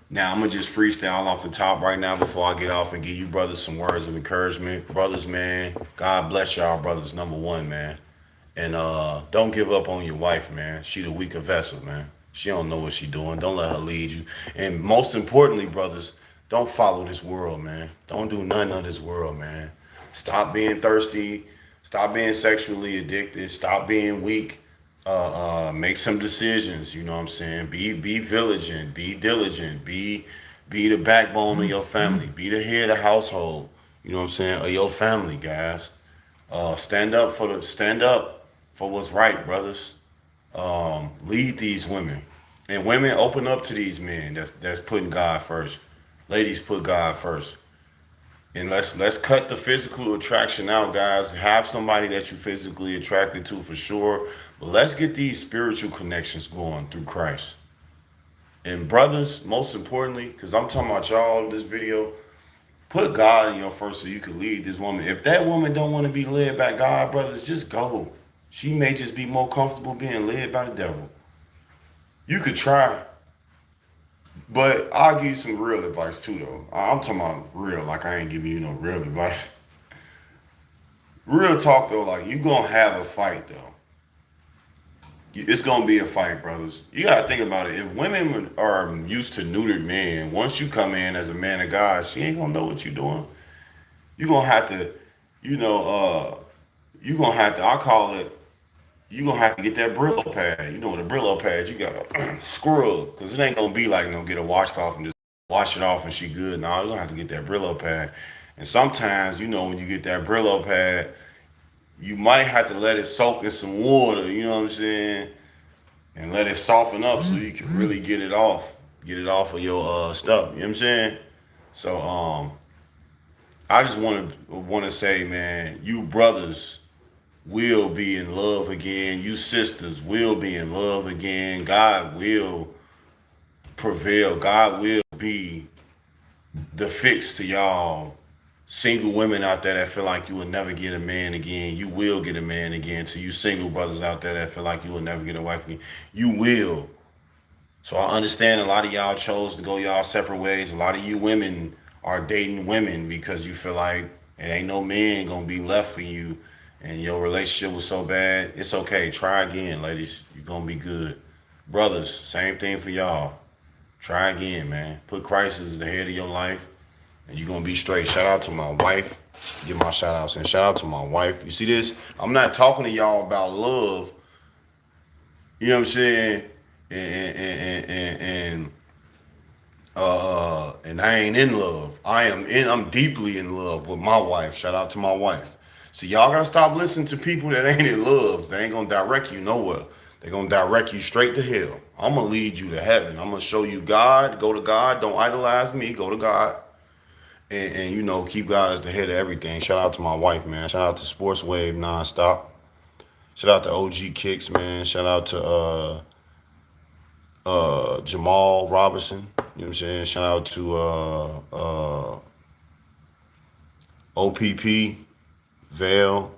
Now, I'm going to just freestyle off the top right now before I get off and give you brothers some words of encouragement. Brothers, man, God bless y'all, brothers, number one, man. And don't give up on your wife, man. She the weaker vessel, man. She don't know what she doing. Don't let her lead you. And most importantly, brothers, don't follow this world, man. Don't do none of this world, man. Stop being thirsty. Stop being sexually addicted. Stop being weak. Make some decisions. You know what I'm saying? Be vigilant. Be diligent. Be the backbone of your family. Be the head of the household. You know what I'm saying? Of your family, guys. Stand up for what's right, brothers. Lead these women, and women open up to these men. That's putting God first. Ladies, put God first, and let's cut the physical attraction out, guys. Have somebody that you're physically attracted to for sure, but let's get these spiritual connections going through Christ. And brothers, most importantly, because I'm talking about y'all in this video, put God in your first so you can lead this woman. If that woman don't want to be led by God, brothers, just go. She may just be more comfortable being led by the devil. You could try, But I'll give you some real advice too, though. I'm talking about real, like I ain't giving you no real advice. Real talk though, like you gonna have a fight though. It's gonna be a fight, brothers. You gotta think about it. If women are used to neutered men, once you come in as a man of God, she ain't gonna know what you're doing. You gonna have to, you know, you gonna have to. I call it. You gonna have to get that Brillo pad. You know, with a Brillo pad, you gotta scrub because it ain't gonna be like get a washcloth and just wash it off and she good. No, you gonna have to get that Brillo pad. And sometimes, when you get that Brillo pad, you might have to let it soak in some water. You know what I'm saying? And let it soften up so you can really get it off of your stuff. You know what I'm saying? So I just want to say, man, you brothers will be in love again. You sisters will be in love again. God will prevail. God will be the fix to y'all single women out there that feel like you will never get a man again. You will get a man again. To you single brothers out there that feel like you will never get a wife again, you will. So I understand a lot of y'all chose to go y'all separate ways. A lot of you women are dating women because you feel like it ain't no man gonna be left for you and your relationship was so bad. It's okay. Try again, ladies. You're gonna be good. Brothers, same thing for y'all. Try again, man. Put Christ as the head of your life and you're gonna be straight. Shout out to my wife. Give my shout outs and shout out to my wife. You see this? I'm not talking to y'all about love. You know what I'm saying? And and I ain't in love. I'm deeply in love with my wife. Shout out to my wife. See, y'all gotta stop listening to people that ain't in love. They ain't gonna direct you nowhere. They gonna direct you straight to hell. I'm gonna lead you to heaven. I'm gonna show you God. Go to God. Don't idolize me. Go to God. And keep God as the head of everything. Shout out to my wife, man. Shout out to Sports Wave Nonstop. Shout out to OG Kicks, man. Shout out to Jamal Robinson. You know what I'm saying? Shout out to OPP Vale.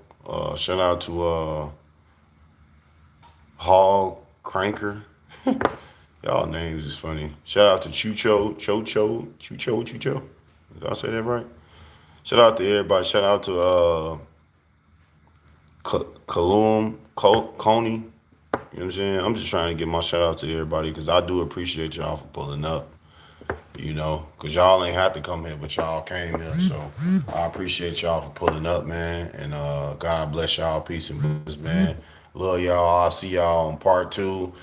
Shout out to Hog Cranker. Y'all names is funny. Shout out to Chucho. Did I say that right? Shout out to everybody. Shout out to Coney. You know what I'm saying? I'm just trying to give my shout out to everybody because I do appreciate y'all for pulling up. Because y'all ain't had to come here, but y'all came here. So I appreciate y'all for pulling up, man. And God bless y'all. Peace and blessings, man. Love y'all. I'll see y'all on part 2.